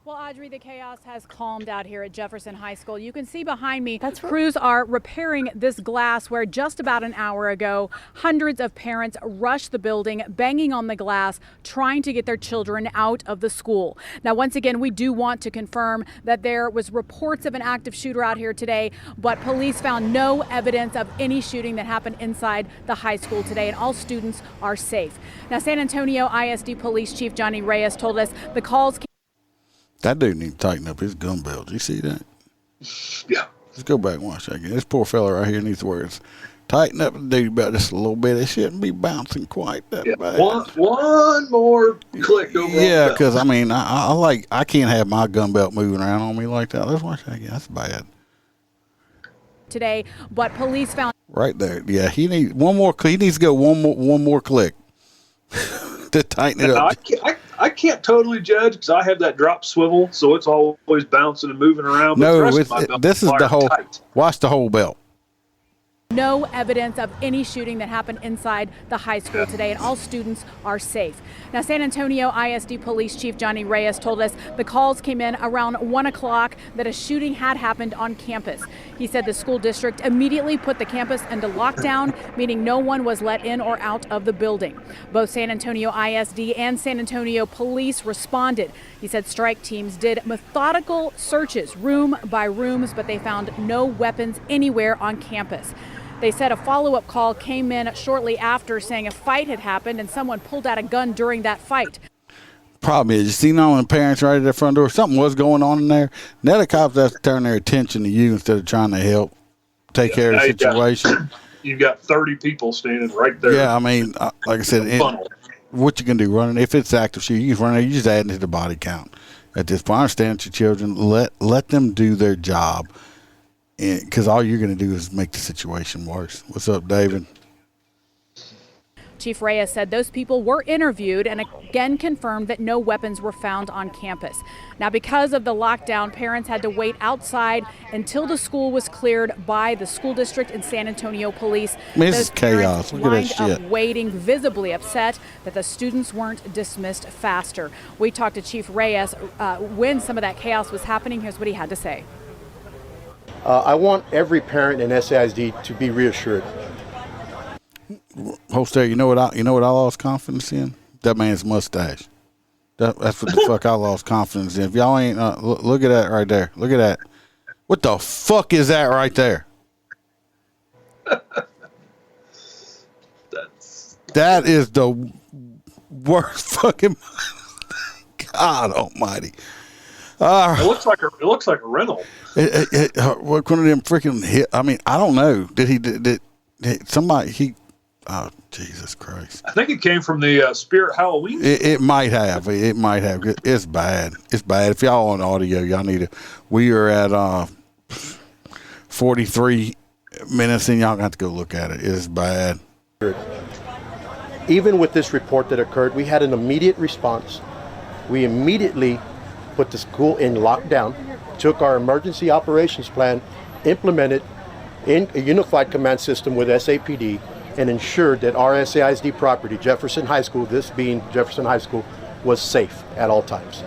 Well, Audrey, the chaos has calmed out here at Jefferson High School. You can see behind me, crews are repairing this glass where just about an hour ago, hundreds of parents rushed the building, banging on the glass, trying to get their children out of the school. Now, once again, we do want to confirm that there was reports of an active shooter out here today, but police found no evidence of any shooting that happened inside the high school today, and all students are safe. Now, San Antonio ISD Police Chief Johnny Reyes told us the calls. That dude needs to tighten up his gun belt. Did you see that? Yeah. Let's go back and watch that again. This poor fella right here needs to wear his tighten up the dude about just a little bit. It shouldn't be bouncing quite that bad. One more click over. Yeah, because I mean, I can't have my gun belt moving around on me like that. Let's watch that again. That's bad. Today, but police found right there. Yeah, he needs one more. He needs to go one more click to tighten it up. I can't totally judge because I have that drop swivel, so it's always bouncing and moving around. No, this is the whole. Tight. Watch the whole belt. No evidence of any shooting that happened inside the high school today, and all students are safe. Now, San Antonio ISD Police Chief Johnny Reyes told us the calls came in around 1 o'clock that a shooting had happened on campus. He said the school district immediately put the campus into lockdown, meaning no one was let in or out of the building. Both San Antonio ISD and San Antonio Police responded. He said strike teams did methodical searches, room by rooms, but they found no weapons anywhere on campus. They said a follow-up call came in shortly after saying a fight had happened and someone pulled out a gun during that fight. Problem is, you see all the parents right at the front door. Something was going on in there. Now the cops have to turn their attention to you instead of trying to help take care of the situation. You've got 30 people standing right there. Yeah, I mean, like I said, what you can do running, if it's active shooting, you can run it, you just add it to the body count. At this point, I understand your children, let them do their job. Because all you're going to do is make the situation worse. What's up, David? Chief Reyes said those people were interviewed and again confirmed that no weapons were found on campus. Now, because of the lockdown, parents had to wait outside until the school was cleared by the school district and San Antonio police. This is chaos. Look at that shit. Up waiting, visibly upset that the students weren't dismissed faster. We talked to Chief Reyes when some of that chaos was happening. Here's what he had to say. I want every parent in SAISD to be reassured. Holstera, you know what I lost confidence in? That man's mustache. That's what the fuck I lost confidence in. If y'all ain't look at that right there. Look at that. What the fuck is that right there? That is the worst fucking. God Almighty. It looks like a rental. What one of them freaking hit? I mean, I don't know. Did somebody? Oh, Jesus Christ! I think it came from the Spirit Halloween. It might have. It might have. It's bad. It's bad. If y'all on audio, y'all need to. We are at 43 minutes, and y'all got to go look at it. It's bad. Even with this report that occurred, we had an immediate response. We immediately put the school in lockdown, took our emergency operations plan, implemented in a unified command system with SAPD, and ensured that our SAISD property, Jefferson High School, this being Jefferson High School, was safe at all times.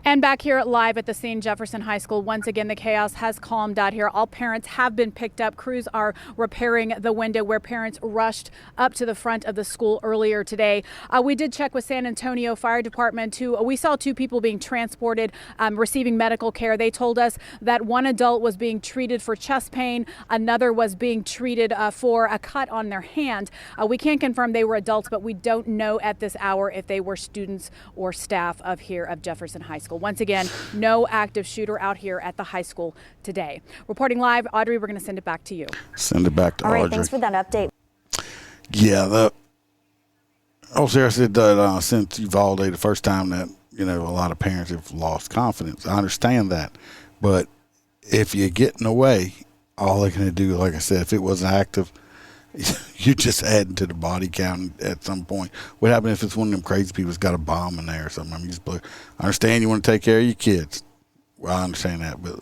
And back here live at the scene, Jefferson High School, once again, the chaos has calmed out here. All parents have been picked up. Crews are repairing the window where parents rushed up to the front of the school earlier today. We did check with San Antonio Fire Department, too. We saw 2 people being transported, receiving medical care. They told us that one adult was being treated for chest pain. Another was being treated for a cut on their hand. We can confirm they were adults, but we don't know at this hour if they were students or staff of Jefferson High School. Once again, no active shooter out here at the high school today. Reporting live, Audrey, we're going to send it back to you. Send it back to Audrey. All right, thanks for that update. Yeah, Sarah said that since Uvalde, the first time that, a lot of parents have lost confidence. I understand that. But if you're getting away, all they're going to do, like I said, if it wasn't active, you're just adding to the body count at some point. What happens if it's one of them crazy people that's got a bomb in there or something? I mean, I understand you want to take care of your kids. Well, I understand that. But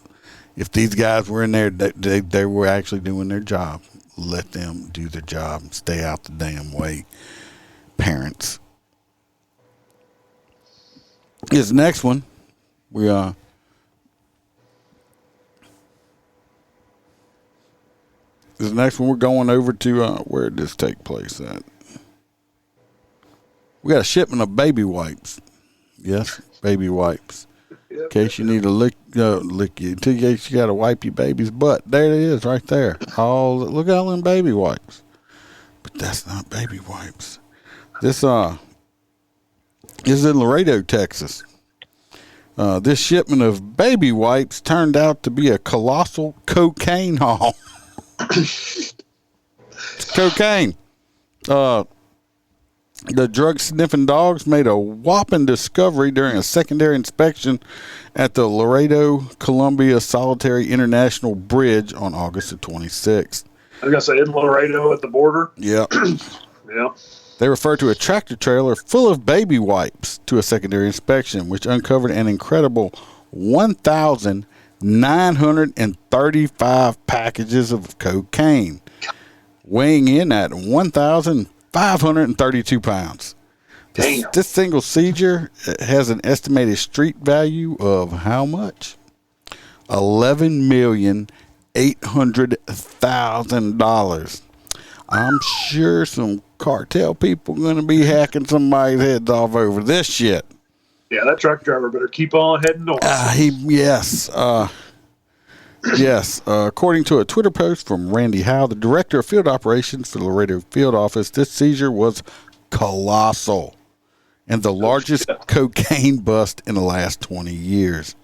if these guys were in there, they were actually doing their job. Let them do their job and stay out the damn way. Parents. This next one, we're going over to where did this take place at? We got a shipment of baby wipes. Yes, baby wipes. In case you need to lick you. In case you got to wipe your baby's butt. There it is, right there. Look at all them baby wipes. But that's not baby wipes. This is in Laredo, Texas. This shipment of baby wipes turned out to be a colossal cocaine haul. It's cocaine. The drug-sniffing dogs made a whopping discovery during a secondary inspection at the Laredo-Columbia Solitary International Bridge on August the 26th. I was going to say, in Laredo at the border? Yeah. Yeah. They referred to a tractor trailer full of baby wipes to a secondary inspection, which uncovered an incredible 1,935 packages of cocaine, weighing in at 1,532 pounds. This single seizure has an estimated street value of how much? $11,800,000. I'm sure some cartel people going to be hacking somebody's heads off over this shit. Yeah, that truck driver better keep on heading north. Yes. According to a Twitter post from Randy Howe, the director of field operations for the Laredo field office, this seizure was colossal and the largest cocaine bust in the last 20 years.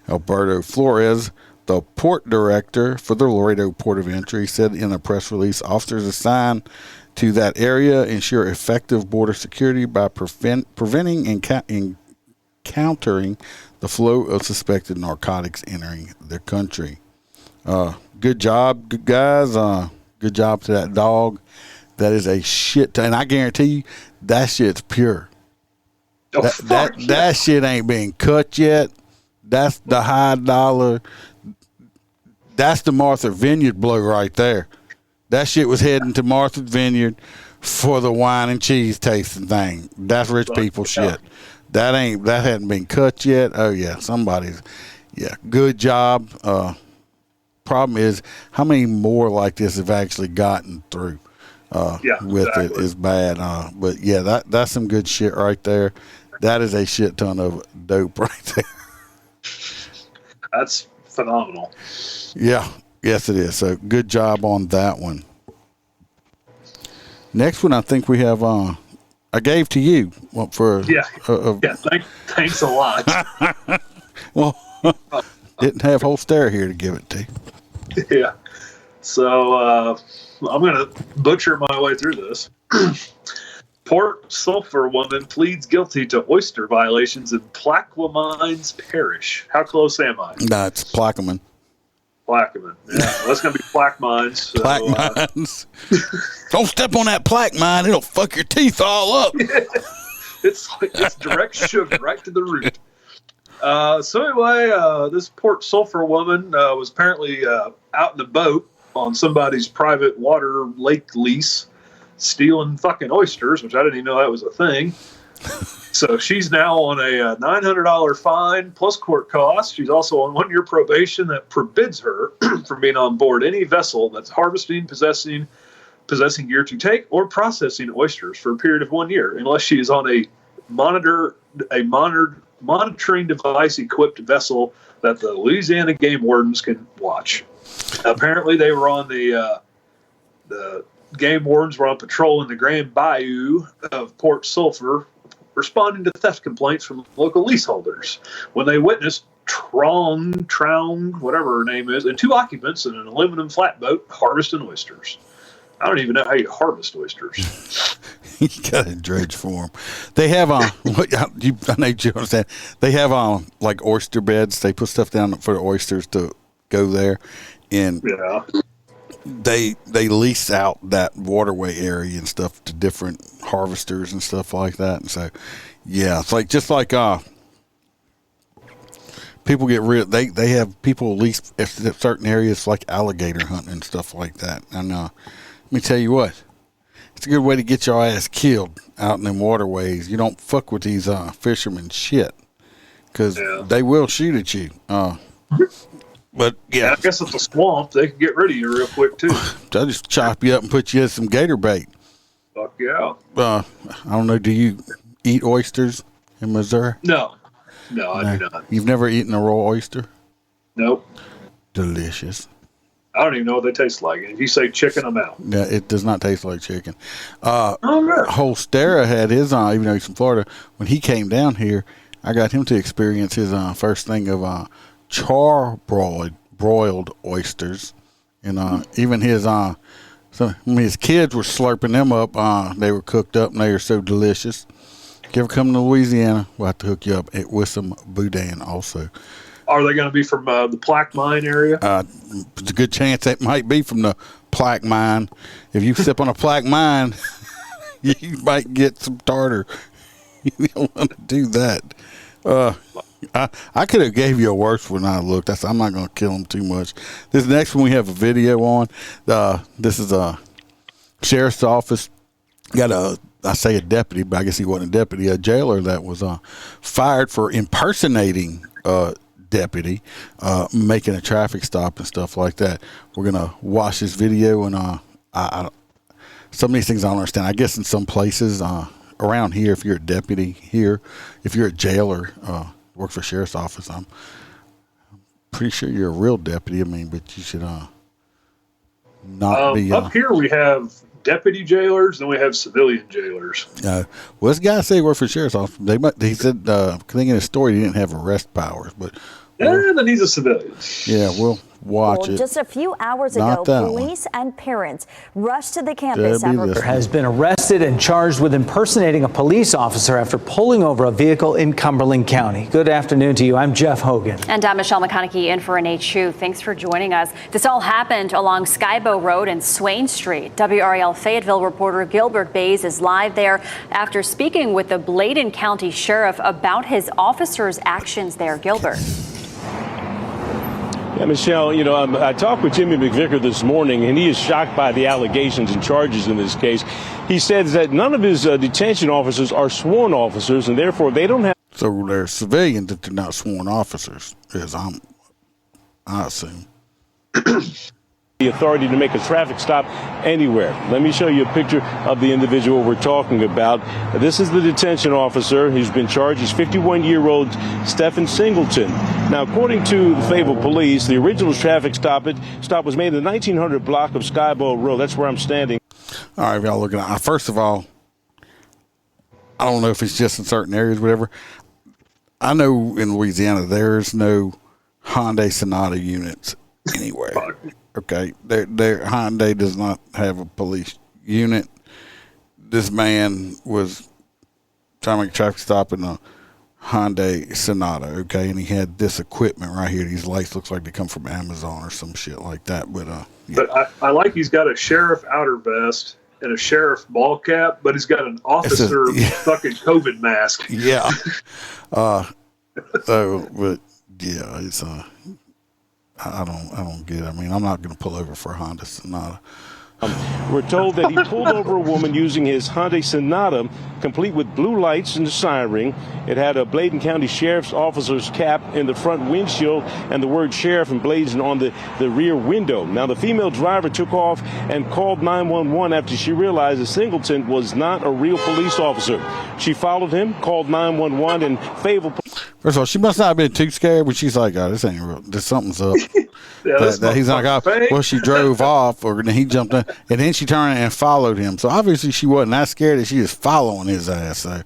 Alberto Flores, the port director for the Laredo Port of Entry, said in a press release, officers assigned to that area ensure effective border security by preventing and countering the flow of suspected narcotics entering the country. Good job, good guys. Good job to that dog. That is a shit ton. And I guarantee you, that shit's pure. That shit ain't been cut yet. That's the high dollar. That's the Martha Vineyard blow right there. That shit was heading to Martha Vineyard for the wine and cheese tasting thing. That's rich people shit. That hadn't been cut yet. Oh yeah, good job. Problem is, how many more like this have actually gotten through? It is bad. But yeah, that's some good shit right there. That is a shit ton of dope right there. That's phenomenal. Yeah, yes it is. So good job on that one. Next one, I think we have. I gave to you for. Thanks a lot. Well, didn't have Holstera here to give it to. Yeah. So I'm going to butcher my way through this. Port Sulphur woman pleads guilty to oyster violations in Plaquemines Parish. How close am I? No, it's Plaquemine. Plaquemine. Yeah, well, that's going to be Plaquemines. So, Plaquemines. Don't step on that Plaquemine. It'll fuck your teeth all up. It's direct sugar right to the root. So anyway, this Port Sulphur woman was apparently out in a boat on somebody's private water lake lease, stealing fucking oysters, which I didn't even know that was a thing. So she's now on a $900 fine plus court costs. She's also on 1 year probation that forbids her from being on board any vessel that's harvesting, possessing gear to take, or processing oysters for a period of 1 year, unless she is on a monitoring device equipped vessel that the Louisiana game wardens can watch. Apparently they were on the game wardens were on patrol in the Grand Bayou of Port Sulphur, responding to theft complaints from local leaseholders when they witnessed Trong, whatever her name is, and two occupants in an aluminum flatboat harvesting oysters. I don't even know how you harvest oysters. You got to dredge for them. They have I know you understand. They have like oyster beds. They put stuff down for the oysters to go there, and they lease out that waterway area and stuff to different harvesters and stuff like that. And so, yeah, it's like just like people get rid. They have people lease certain areas like alligator hunting and stuff like that. And let me tell you what. It's a good way to get your ass killed out in them waterways. You don't fuck with these fishermen shit. because they will shoot at you. But yeah, I guess it's a swamp. They can get rid of you real quick too. They'll just chop you up and put you in some gator bait. Fuck yeah. I don't know. Do you eat oysters in Missouri? No, I do not. You've never eaten a raw oyster? Nope. Delicious. I don't even know what they taste like. If you say chicken, I'm out. Yeah, it does not taste like chicken. Holstera had his on, even though he's from Florida. When he came down here, I got him to experience his first thing of broiled oysters, and even his his kids were slurping them up. They were cooked up and they were so delicious. If you ever come to Louisiana, we'll have to hook you up with some boudin also. Are they going to be from the Plaque Mine area? There's a good chance that might be from the Plaque Mine. If you sip on a Plaque Mine, you might get some tartar. You don't want to do that. I could have gave you a worse one. I looked. I'm not going to kill him too much. This next one we have a video on. This is a sheriff's office. Got I say a deputy, but I guess he wasn't a deputy, a jailer that was fired for impersonating deputy, making a traffic stop and stuff like that. We're going to watch this video, and some of these things I don't understand. I guess in some places around here, if you're a deputy here, if you're a jailer, work for sheriff's office, I'm pretty sure you're a real deputy. I mean, but you should not be. Up here we have deputy jailers, and we have civilian jailers. Well, this guy said he worked for sheriff's office. He said, I think in his story he didn't have arrest powers, but then he's a civilian. Yeah, we'll watch it. Just a few hours ago, police and parents rushed to the campus. Has been arrested and charged with impersonating a police officer after pulling over a vehicle in Cumberland County. Good afternoon to you. I'm Jeff Hogan. And I'm Michelle McConaughey in for Nate Chu. Thanks for joining us. This all happened along Skybow Road and Swain Street. WRAL Fayetteville reporter Gilbert Bays is live there after speaking with the Bladen County Sheriff about his officers' actions there. Gilbert. Yeah, Michelle, I talked with Jimmy McVicker this morning, and he is shocked by the allegations and charges in this case. He says that none of his detention officers are sworn officers, and therefore they don't have... So they're civilians that they're not sworn officers, as I assume. The authority to make a traffic stop anywhere. Let me show you a picture of the individual we're talking about. This is the detention officer who's been charged. He's 51-year-old Stephen Singleton. Now, according to the Fayetteville Police, the original traffic stop was made in the 1900 block of Skybow Road. That's where I'm standing. All right, y'all looking at. First of all, I don't know if it's just in certain areas, whatever. I know in Louisiana there's no Hyundai Sonata units anywhere. Okay, Hyundai does not have a police unit. This man was trying to make a traffic stop in a Hyundai Sonata, okay, and he had this equipment right here. These lights looks like they come from Amazon or some shit like that. But yeah. But I like he's got a sheriff outer vest and a sheriff ball cap, but he's got an officer fucking COVID mask. Yeah. So, but yeah, it's I don't get it. I mean, I'm not going to pull over for a Honda Sonata. We're told that he pulled over a woman using his Hyundai Sonata, complete with blue lights and a siren. It had a Bladen County Sheriff's officer's cap in the front windshield and the word sheriff emblazoned on the rear window. Now, the female driver took off and called 911 after she realized that Singleton was not a real police officer. She followed him, called 911, and Fayetteville. First of all, she must not have been too scared, but she's like, oh, this ain't real. There's something's up. that he's like, oh, well, she drove off, or then he jumped in, and then she turned and followed him. So obviously she wasn't that scared that she was following his ass. So,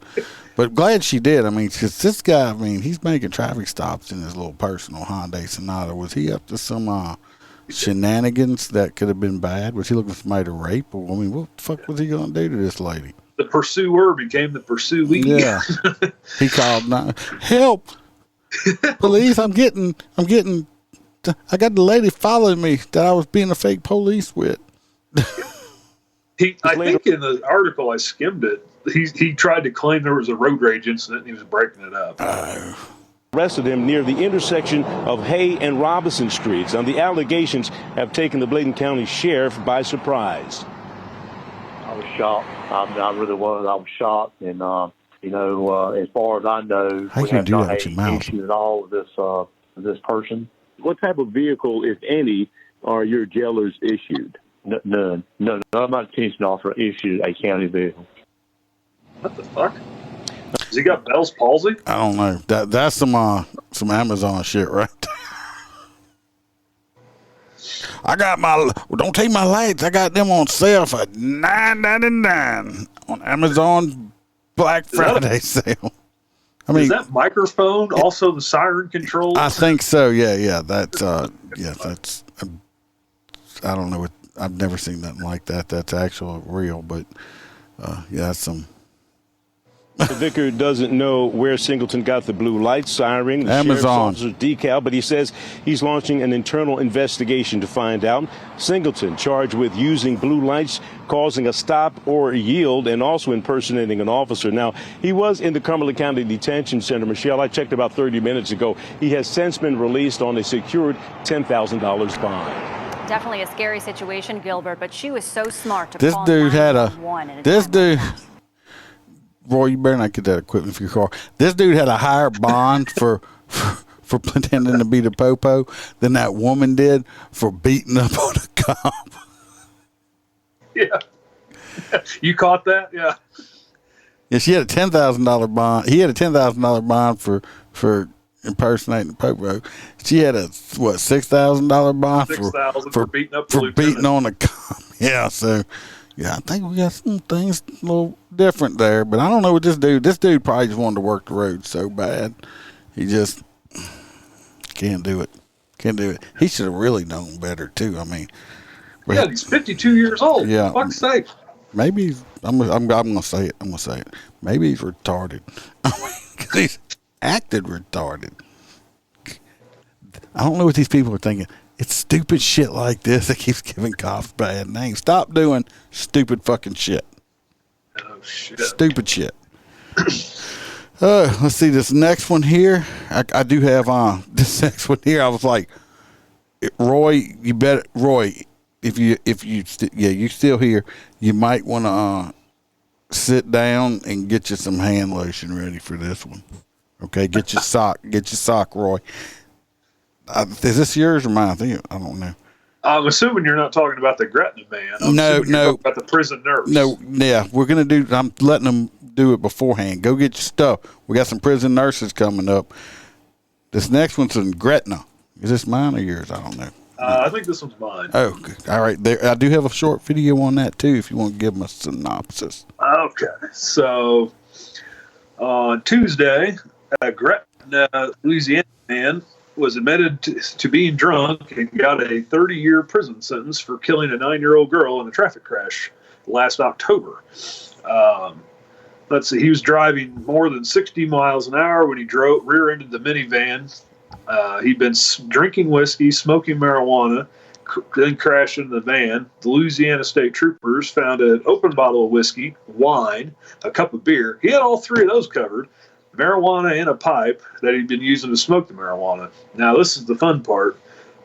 but glad she did. I mean, because this guy, I mean, he's making traffic stops in his little personal Hyundai Sonata. Was he up to some shenanigans that could have been bad? Was he looking for somebody to rape? Or, I mean, what the fuck was he going to do to this lady? The pursuer became the pursuee. Yeah. He called, help, police, I got the lady following me that I was being a fake police with. I think in the article, I skimmed it, he tried to claim there was a road rage incident and he was breaking it up. Arrested him near the intersection of Hay and Robinson Streets. And the allegations have taken the Bladen County Sheriff by surprise. I was shocked. I really was. I was shocked. And You know, as far as I know, How we can you have do not that with had your any mouth? issues at all with this person. What type of vehicle, if any, are your jailers issued? None. None of my detention officer issued a county vehicle. What the fuck? Has he got Bell's palsy? I don't know. That's some Amazon shit right there. I got don't take my lights. I got them on sale for $9.99 on Amazon Black Friday sale. I mean, is that microphone also the siren control? I think so. Yeah. That's that's. I don't know. I've never seen nothing like that. That's actual real, but that's some. The vicar doesn't know where Singleton got the blue light siren, the sheriff's Amazon officer's decal, but he says he's launching an internal investigation to find out. Singleton charged with using blue lights, causing a stop or yield, and also impersonating an officer. Now, he was in the Cumberland County Detention Center. Michelle, I checked about 30 minutes ago. He has since been released on a secured $10,000 bond. Definitely a scary situation, Gilbert, but she was so smart to This call dude had 911 this dude. Roy, you better not get that equipment for your car. This dude had a higher bond for pretending to be the popo than that woman did for beating up on a cop. Yeah. You caught that? Yeah. Yeah, she had a $10,000 bond. He had a $10,000 bond for impersonating the popo. She had a $6,000 bond for beating up for beating on a cop. Yeah, so. Yeah, I think we got some things a little different there, but I don't know what this dude. This dude probably just wanted to work the road so bad, he just can't do it. Can't do it. He should have really known better too. I mean, yeah, he's 52 years old. Yeah, for fuck's sake. Maybe I'm gonna say it. I'm gonna say it. Maybe he's retarded. I mean, 'cause he's acted retarded. I don't know what these people are thinking. It's stupid shit like this that keeps giving cops bad names. Stop doing stupid fucking shit. Oh, shit. Stupid shit. Let's see this next one here. I do have this next one here. I was like, Roy, if you still here, you might want to sit down and get you some hand lotion ready for this one. Okay, get your sock, Roy. Is this yours or mine? I don't know. I'm assuming you're not talking about the Gretna man. No. About the prison nurse. No, yeah, we're gonna do. I'm letting them do it beforehand. Go get your stuff. We got some prison nurses coming up. This next one's in Gretna. Is this mine or yours? I don't know. I think this one's mine. Oh, all right. There, I do have a short video on that too. If you want to give them a synopsis. Okay, so on Tuesday, a Gretna, Louisiana man was admitted to being drunk and got a 30-year prison sentence for killing a 9-year-old girl in a traffic crash last October. Let's see, he was driving more than 60 miles an hour when he rear-ended the minivan. He'd been drinking whiskey, smoking marijuana, then crashed into the van. The Louisiana State Troopers found an open bottle of whiskey, wine, a cup of beer. He had all three of those covered. Marijuana and a pipe that he'd been using to smoke the marijuana. Now, this is the fun part.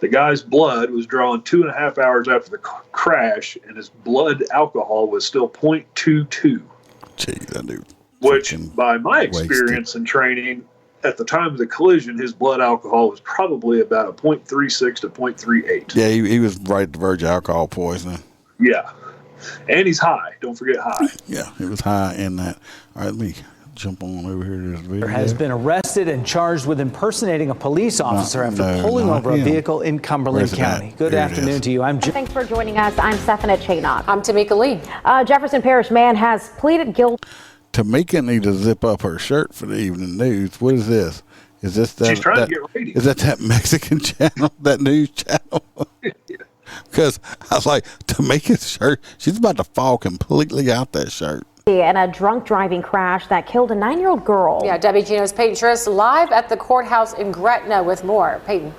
The guy's blood was drawn 2.5 hours after the crash, and his blood alcohol was still 0.22. Jeez, that dude. Which, by my experience and training, at the time of the collision, his blood alcohol was probably about a 0.36 to 0.38. Yeah, he was right at the verge of alcohol poisoning. Yeah. And he's high. Don't forget high. Yeah, he was high in that. All right, let me jump on over here to this video. Has been arrested and charged with impersonating a police officer after pulling over a vehicle in Cumberland County. Good afternoon to you. I'm Jim. Thanks for joining us. I'm Stephanie Chaynock. I'm Tamika Lee. Jefferson Parish man has pleaded guilty. Tamika need to zip up her shirt for the evening news. What is this? Is this that? She's trying to get ratings. Is that Mexican channel? That news channel? Because I was like, Tamika's shirt. She's about to fall completely out that shirt. And a drunk driving crash that killed a 9-year-old girl. Yeah, Debbie Gino's Peyton Triss live at the courthouse in Gretna with more. Peyton.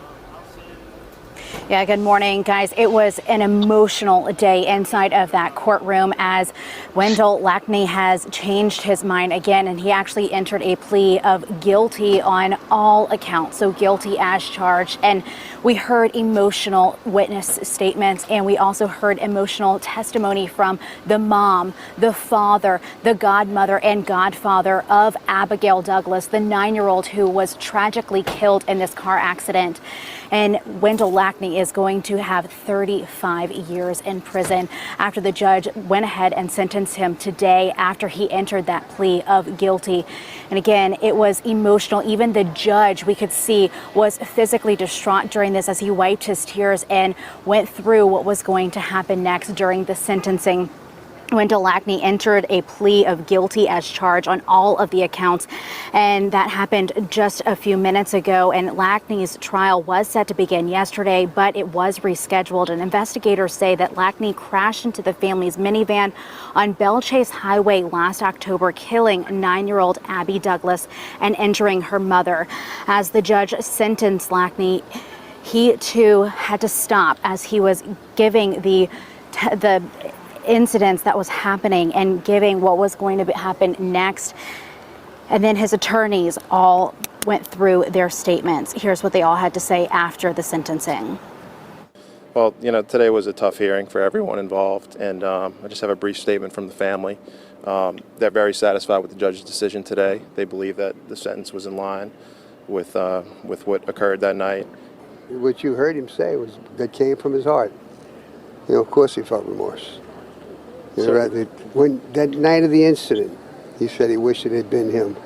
Yeah, good morning, guys. It was an emotional day inside of that courtroom as Wendell Lackney has changed his mind again, and he actually entered a plea of guilty on all accounts, so guilty as charged. And we heard emotional witness statements, and we also heard emotional testimony from the mom, the father, the godmother and godfather of Abigail Douglas, the 9-year-old who was tragically killed in this car accident. And Wendell Lackney is going to have 35 years in prison after the judge went ahead and sentenced him today after he entered that plea of guilty. And again, it was emotional. Even the judge, we could see, was physically distraught during this as he wiped his tears and went through what was going to happen next during the sentencing. Wendell Lackney entered a plea of guilty as charged on all of the accounts, and that happened just a few minutes ago. And Lackney's trial was set to begin yesterday, but it was rescheduled. And investigators say that Lackney crashed into the family's minivan on Belle Chase Highway last October, killing 9-year-old Abby Douglas and injuring her mother. As the judge sentenced Lackney, he too had to stop as he was giving the incidents that was happening and giving what was going to happen next. And then his attorneys all went through their statements. Here's what they all had to say after the sentencing. Well, today was a tough hearing for everyone involved, and I just have a brief statement from the family. They're very satisfied with the judge's decision today. They believe that the sentence was in line with what occurred that night. What you heard him say was that came from his heart. Of course he felt remorse. When that night of the incident, he said he wished it had been him.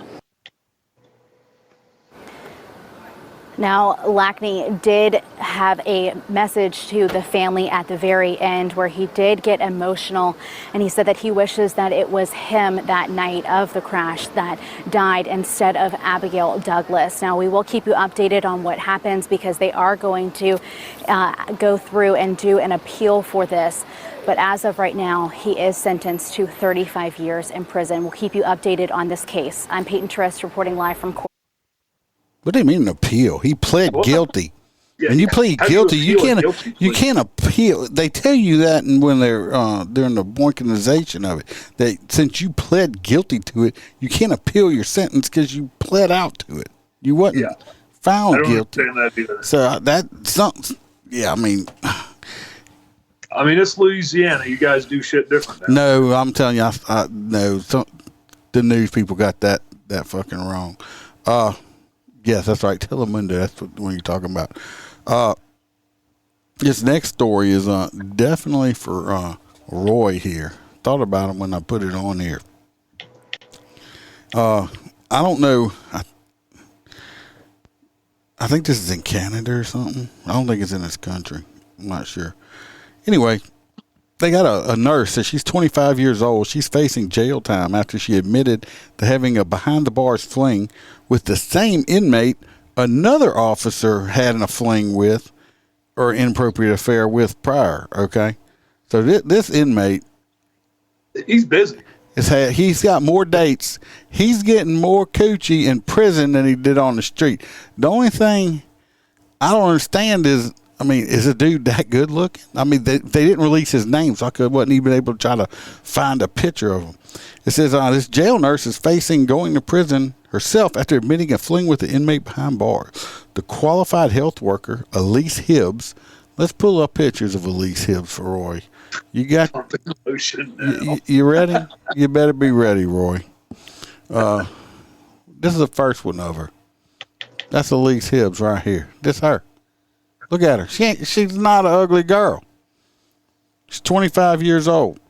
Now, Lackney did have a message to the family at the very end where he did get emotional, and he said that he wishes that it was him that night of the crash that died instead of Abigail Douglas. Now, we will keep you updated on what happens because they are going to go through and do an appeal for this. But as of right now, he is sentenced to 35 years in prison. We'll keep you updated on this case. I'm Peyton Trist reporting live from court. What do you mean an appeal? He pled guilty. Yeah, when you plead guilty, you can't appeal. They tell you that when they're during the boinkinization of it, that since you pled guilty to it, you can't appeal your sentence because you pled out to it. You wasn't found guilty. I don't understand that either. So that's something. Yeah, I mean, it's Louisiana. You guys do shit different now. No, I'm telling you, no. The news people got that fucking wrong. Yes, that's right. Telemundo. That's what you're talking about. This next story is definitely for Roy here. Thought about him when I put it on here. I don't know. I think this is in Canada or something. I don't think it's in this country. I'm not sure. Anyway, they got a nurse. So she's 25 years old. She's facing jail time after she admitted to having a behind-the-bars fling with the same inmate another officer had a fling with or inappropriate affair with prior, okay? So this inmate... He's busy. He's got more dates. He's getting more coochie in prison than he did on the street. The only thing I don't understand is, is a dude that good looking? They didn't release his name, so I wasn't even able to try to find a picture of him. It says, this jail nurse is facing going to prison herself after admitting a fling with the inmate behind bars. The qualified health worker, Elise Hibbs. Let's pull up pictures of Elise Hibbs for Roy. You got you ready? You better be ready, Roy. This is the first one of her. That's Elise Hibbs right here. This her. Look at her. She's not an ugly girl. She's 25 years old.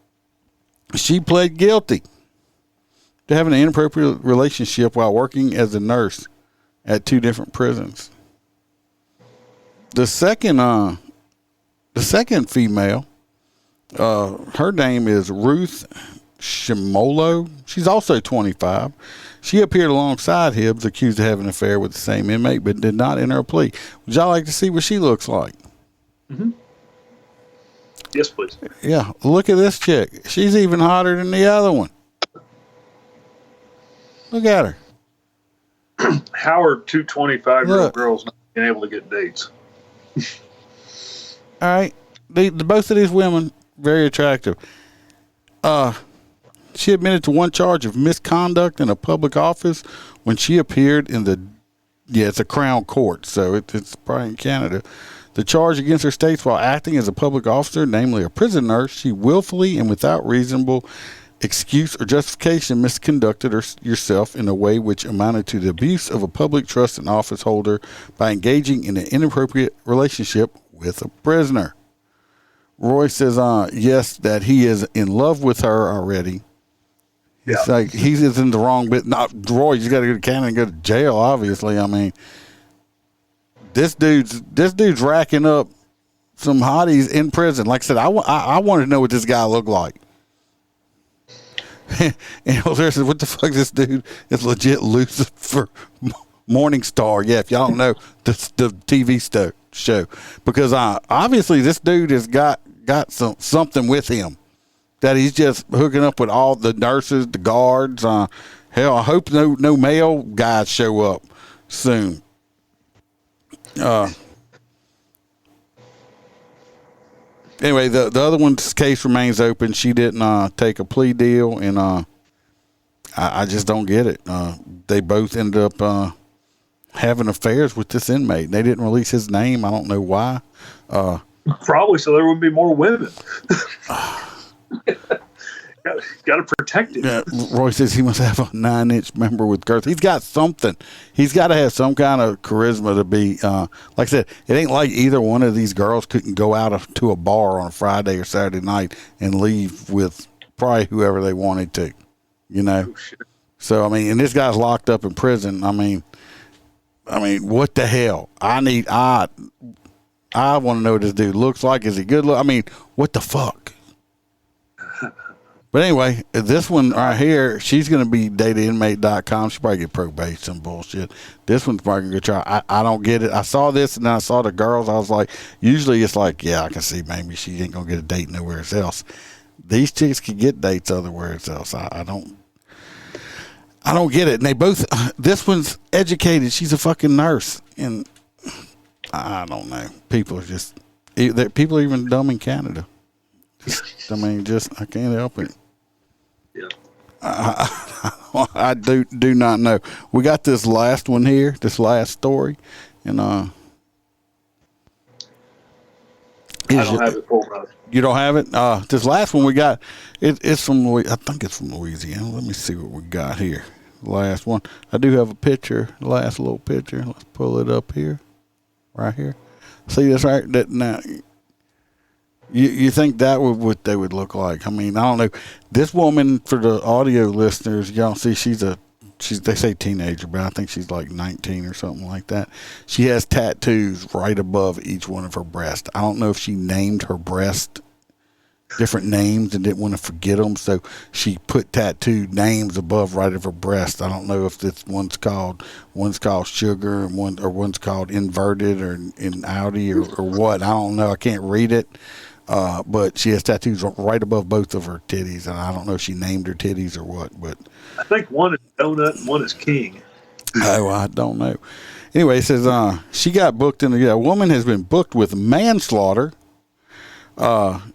She pled guilty to having an inappropriate relationship while working as a nurse at 2 different prisons. The second female, her name is Ruth Shimolo. She's also 25. She appeared alongside Hibbs, accused of having an affair with the same inmate, but did not enter a plea. Would y'all like to see what she looks like? Mm-hmm. Yes, please. Yeah, look at this chick. She's even hotter than the other one. Look at her. How are 2 25-year-old girls not being able to get dates? All right. Both of these women, very attractive. She admitted to one charge of misconduct in a public office when she appeared in it's a Crown Court, so it's probably in Canada. The charge against her states while acting as a public officer, namely a prison nurse, she willfully and without reasonable excuse or justification misconducted yourself in a way which amounted to the abuse of a public trust and office holder by engaging in an inappropriate relationship with a prisoner. Roy says, yes, that he is in love with her already. It's like he's in the wrong bit. Not Roy, you got to go to Canada and go to jail, obviously. I mean, this dude's racking up some hotties in prison. Like I said, I wanted to know what this guy looked like. And Holstera says, what the fuck, this dude is legit Lucifer Morningstar. Yeah, if y'all don't know, the TV show. Because obviously this dude has got something with him that he's just hooking up with all the nurses, the guards. Hell, I hope no male guys show up soon. Anyway, the other one's case remains open. She didn't take a plea deal, and I just don't get it. They both ended up having affairs with this inmate. They didn't release his name. I don't know why. Probably so there would be more women. Got to protect it. Yeah, Roy says he must have a 9-inch member with girth. He's got something. He's got to have some kind of charisma to be. Like I said, it ain't like either one of these girls couldn't go out to a bar on a Friday or Saturday night and leave with probably whoever they wanted to. You know. Oh, so I mean, and this guy's locked up in prison. I mean, what the hell? I want to know what this dude looks like. Is he good look? I mean, what the fuck? But anyway, this one right here, she's going to be datainmate.com. She'll probably get probation bullshit. This one's probably going to try. I don't get it. I saw this and then I saw the girls. I was like, usually it's like, yeah, I can see maybe she ain't going to get a date nowhere else. These chicks can get dates otherwhere else. I don't get it. And they both, this one's educated. She's a fucking nurse. And I don't know. People are even dumb in Canada. I can't help it. Yeah. I do not know. We got this last one here, this last story, and I don't have it pulled up. You don't have it? This last one we got, it's from I think it's from Louisiana. Let me see what we got here. Last one. I do have a picture. Last little picture. Let's pull it up here, right here. See this right? That now. You think that would what they would look like? I mean, I don't know. This woman, for the audio listeners, y'all see she's they say teenager, but I think she's like 19 or something like that. She has tattoos right above each one of her breasts. I don't know if she named her breast different names and didn't want to forget them, so she put tattooed names above right of her breast. I don't know if this one's called sugar and one's called inverted or in Audi or what. I don't know. I can't read it. But she has tattoos right above both of her titties, and I don't know if she named her titties or what. But I think one is donut and one is king. Oh, I don't know. Anyway, it says she got booked a woman has been booked with manslaughter, and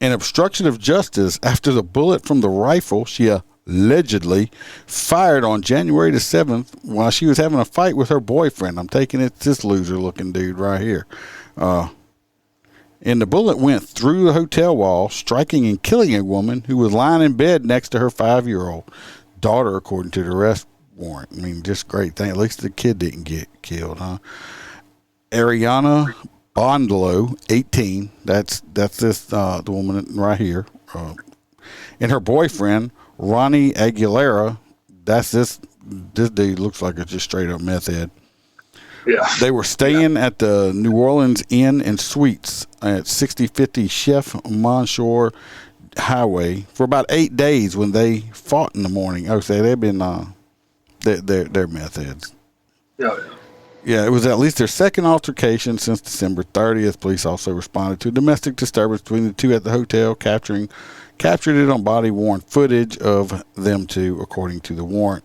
obstruction of justice after the bullet from the rifle she allegedly fired on January the 7th while she was having a fight with her boyfriend. I'm taking it this loser-looking dude right here. And the bullet went through the hotel wall, striking and killing a woman who was lying in bed next to her 5-year-old daughter, according to the arrest warrant. I mean, just great thing. At least the kid didn't get killed, huh? Ariana Bondlow, 18. That's this the woman right here. And her boyfriend, Ronnie Aguilera. That's this dude looks like it's just straight up meth head. Yeah. They were staying at the New Orleans Inn and Suites at 6050 Chef Monshore Highway for about 8 days when they fought in the morning. Oh, so they've been they're meth heads. Yeah. Yeah, it was at least their second altercation since December 30th. Police also responded to a domestic disturbance between the two at the hotel, captured it on body-worn footage of them two, according to the warrant.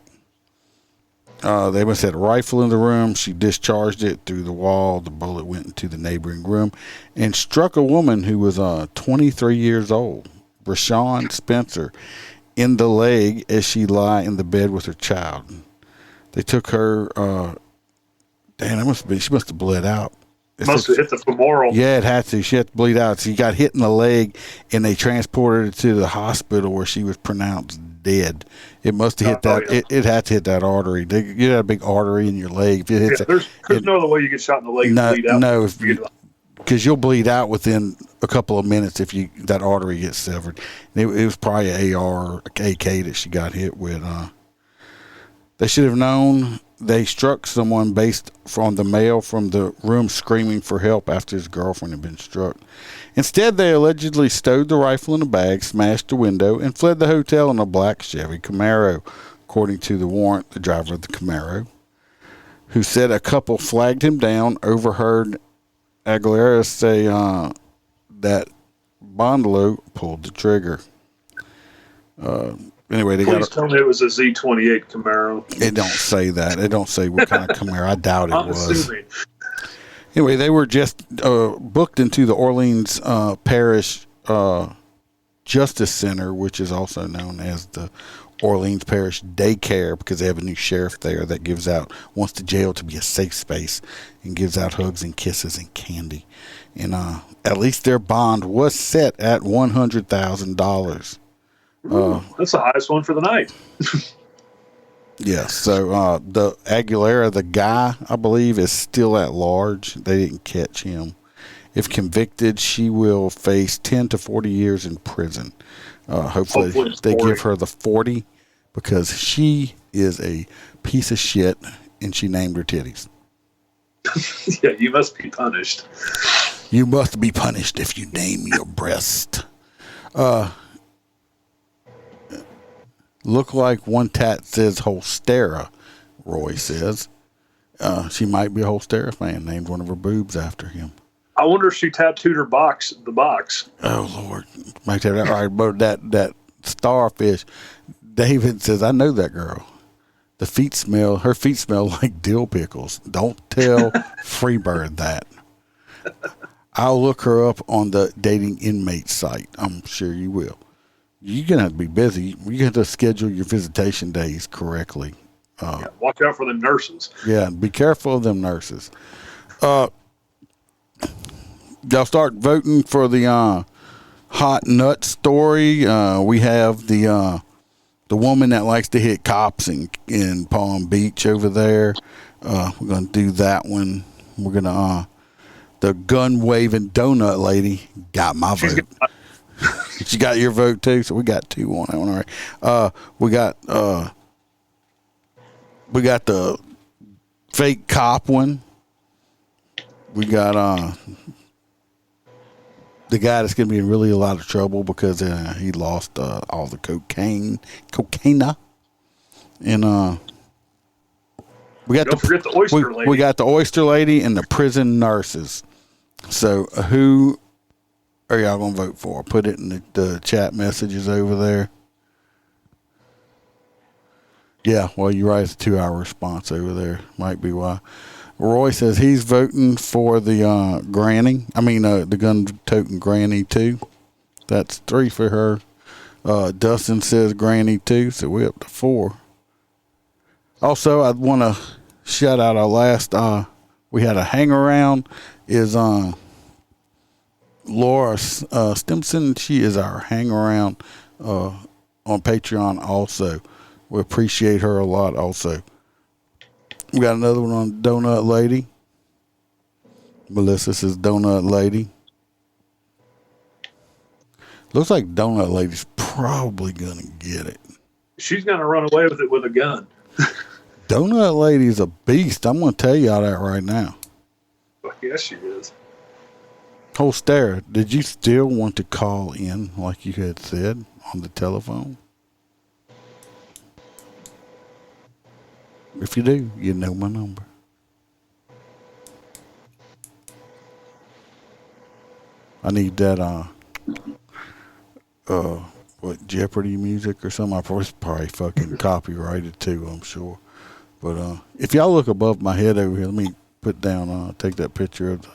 They must have had a rifle in the room. She discharged it through the wall. The bullet went into the neighboring room and struck a woman who was 23 years old, Rashawn Spencer, in the leg as she lay in the bed with her child. They took her. She must have bled out. Must have hit the femoral. Yeah, it had to. She had to bleed out. She got hit in the leg, and they transported her to the hospital where she was pronounced dead. It must have hit that. Yeah. It had to hit that artery. You had a big artery in your leg. If it hits there's no other way you get shot in the leg and bleed out. No, because you'll bleed out within a couple of minutes if that artery gets severed. It was probably an AR or AK that she got hit with. They should have known. They struck someone based on the male from the room screaming for help after his girlfriend had been struck. Instead, they allegedly stowed the rifle in a bag, smashed the window, and fled the hotel in a black Chevy Camaro. According to the warrant, the driver of the Camaro, who said a couple flagged him down, overheard Aguilera say that Bondolo pulled the trigger. Anyway, Please tell me it was a Z28 Camaro. It don't say that. It don't say what kind of Camaro. I doubt it was. Assuming. Anyway, they were just booked into the Orleans Parish Justice Center, which is also known as the Orleans Parish Daycare, because they have a new sheriff there that wants the jail to be a safe space and gives out hugs and kisses and candy. And at least their bond was set at $100,000. That's the highest one for the night. Yeah, so the Aguilera, the guy, I believe, is still at large. They didn't catch him. If convicted, she will face 10 to 40 years in prison. Hopefully they give her the 40 because she is a piece of shit and she named her titties. Yeah, you must be punished. You must be punished if you name your breast. Look like one tat says Holstera, Roy says. She might be a Holstera fan, named one of her boobs after him. I wonder if she tattooed the box. Oh, Lord. Might have that right. But that starfish, David says, I know that girl. Her feet smell like dill pickles. Don't tell Freebird that. I'll look her up on the dating inmate site. I'm sure you will. You're going to have to be busy. You have to schedule your visitation days correctly. Watch out for the nurses. Yeah, be careful of them nurses. Y'all start voting for the hot nut story. We have the woman that likes to hit cops in Palm Beach over there. We're going to do that one. We're going to the gun-waving donut lady got my vote. She got your vote too, so we got 2 on that one. All right. We got the fake cop one. We got the guy that's going to be in really a lot of trouble because he lost all the cocaine, and we got Don't forget the oyster lady. We got the oyster lady and the prison nurses. So who are y'all going to vote for? Put it in the chat messages over there. Yeah, well, you write a 2-hour response over there. Might be why. Roy says he's voting for the granny. The gun-toting granny, too. That's 3 for her. Dustin says granny, too, so we're up to 4. Also, I want to shout out our last, we had a hang-around, is Laura Stimson. She is our hang-around on Patreon also. We appreciate her a lot also. We got another one on Donut Lady. Melissa says Donut Lady. Looks like Donut Lady's probably going to get it. She's going to run away with it with a gun. Donut Lady's a beast. I'm going to tell y'all that right now. Yes, she is. Holstera, did you still want to call in like you had said on the telephone? If you do, you know my number. I need that what Jeopardy music or something. It's probably fucking copyrighted too, I'm sure. But if y'all look above my head over here, let me put down, take that picture of the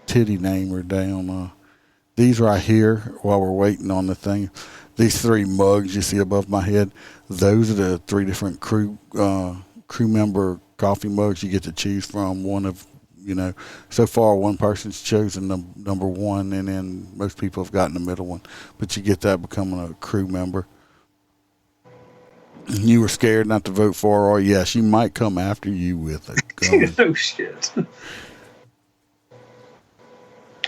titty namer down. These right here, while we're waiting on the thing, these 3 mugs you see above my head, those are the 3 different crew member coffee mugs you get to choose from. One of, so far one person's chosen the number 1, and then most people have gotten the middle one. But you get that becoming a crew member. You were scared not to vote for her, or yeah, she might come after you with a gun. No shit.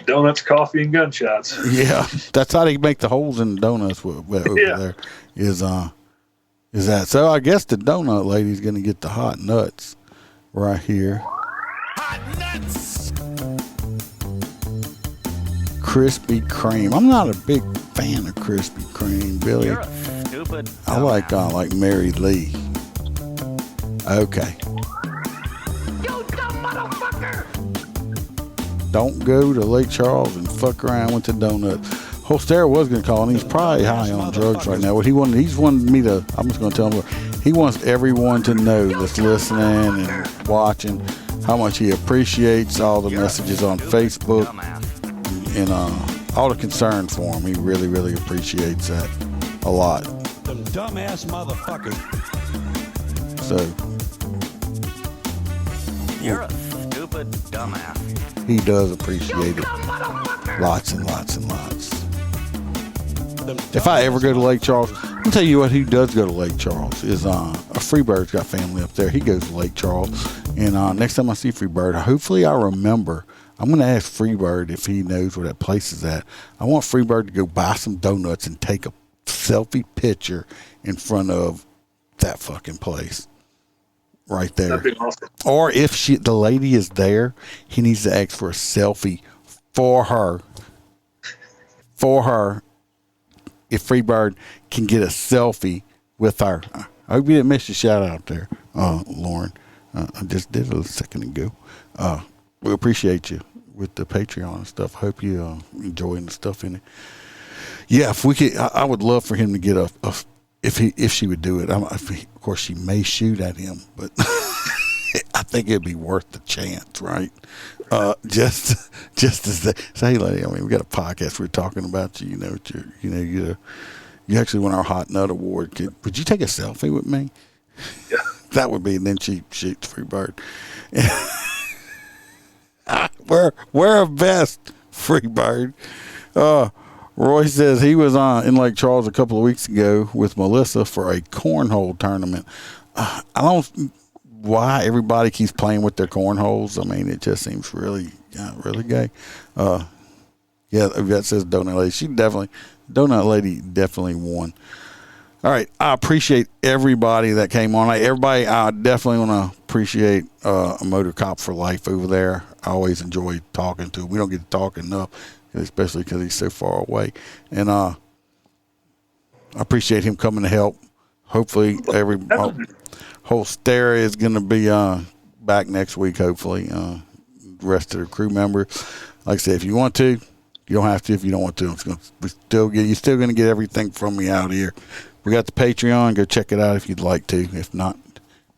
Donuts, coffee, and gunshots. Yeah, that's how they make the holes in the donuts over there. Is that so? I guess the donut lady's gonna get the hot nuts right here. Hot nuts. Krispy Kreme. I'm not a big fan of Krispy Kreme, Billy. You're a stupid. I like Mary Lee. Okay. You dumb motherfucker! Don't go to Lake Charles and fuck around with the donuts. Holstera was going to call, and he's probably high on drugs right now. What he's wanted me to, I'm just going to tell him, he wants everyone to know that's listening and watching how much he appreciates all the messages on Facebook and all the concern for him. He really, really appreciates that a lot. Them dumbass motherfuckers. So. You're a stupid dumbass. He does appreciate it. Lots and lots and lots. If I ever go to Lake Charles, I'll tell you what, who does go to Lake Charles is a Freebird's got family up there. He goes to Lake Charles. And next time I see Freebird, hopefully I remember. I'm going to ask Freebird if he knows where that place is at. I want Freebird to go buy some donuts and take a selfie picture in front of that fucking place. Right there. That'd be awesome. Or if the lady is there, he needs to ask for a selfie for her. If Freebird can get a selfie with her. I hope you didn't miss your shout out there, Lauren. I just did it a second ago. We appreciate you with the Patreon and stuff. Hope you enjoying the stuff in it. Yeah, if we could, I would love for him to get if she would do it. Of course, she may shoot at him, but I think it'd be worth the chance, right? Just to say, hey, lady, I mean, we got a podcast. We're talking about you. You actually won our Hot Nut Award. Would you take a selfie with me? Yeah, that would be. And then she shoots Freebird. Wear a vest, Freebird. Roy says he was in Lake Charles a couple of weeks ago with Melissa for a cornhole tournament. I don't why everybody keeps playing with their cornholes. I mean, it just seems really gay. Yeah, that says Donut Lady. Donut Lady definitely won. All right, I appreciate everybody that came on. Everybody, I definitely want to appreciate a Motorcop for life over there. I always enjoy talking to him. We don't get to talk enough, especially because he's so far away. And I appreciate him coming to help. Hopefully, Holstera is going to be back next week, hopefully. The rest of the crew members. Like I said, if you want to, you don't have to. If you don't want to, you're still going to get everything from me out here. We got the Patreon. Go check it out if you'd like to. If not,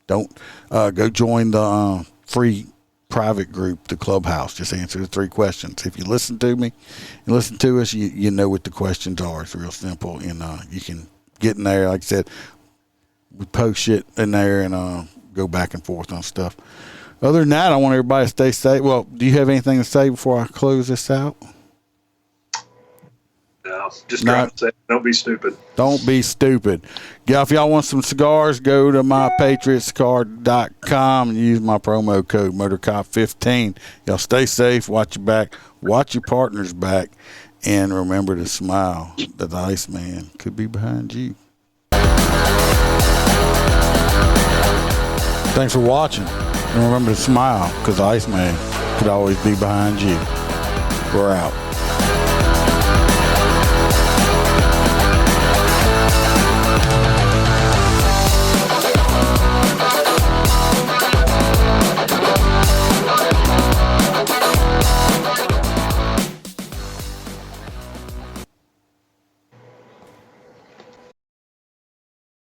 don't. Go join the free private group, the Clubhouse. Just answer the 3 questions. If you listen to me and listen to us, you know what the questions are. It's real simple, and you can get in there. Like I said, we post shit in there and go back and forth on stuff. Other than that, I want everybody to stay safe. Well, do you have anything to say before I close this out? No, just drive safe. Don't be stupid. Don't be stupid. Yeah, if y'all want some cigars, go to mypatriotcigar.com and use my promo code Motorcop15. Y'all stay safe, watch your back, watch your partner's back, and remember to smile that the Iceman could be behind you. Thanks for watching. And remember to smile, because the Iceman could always be behind you. We're out.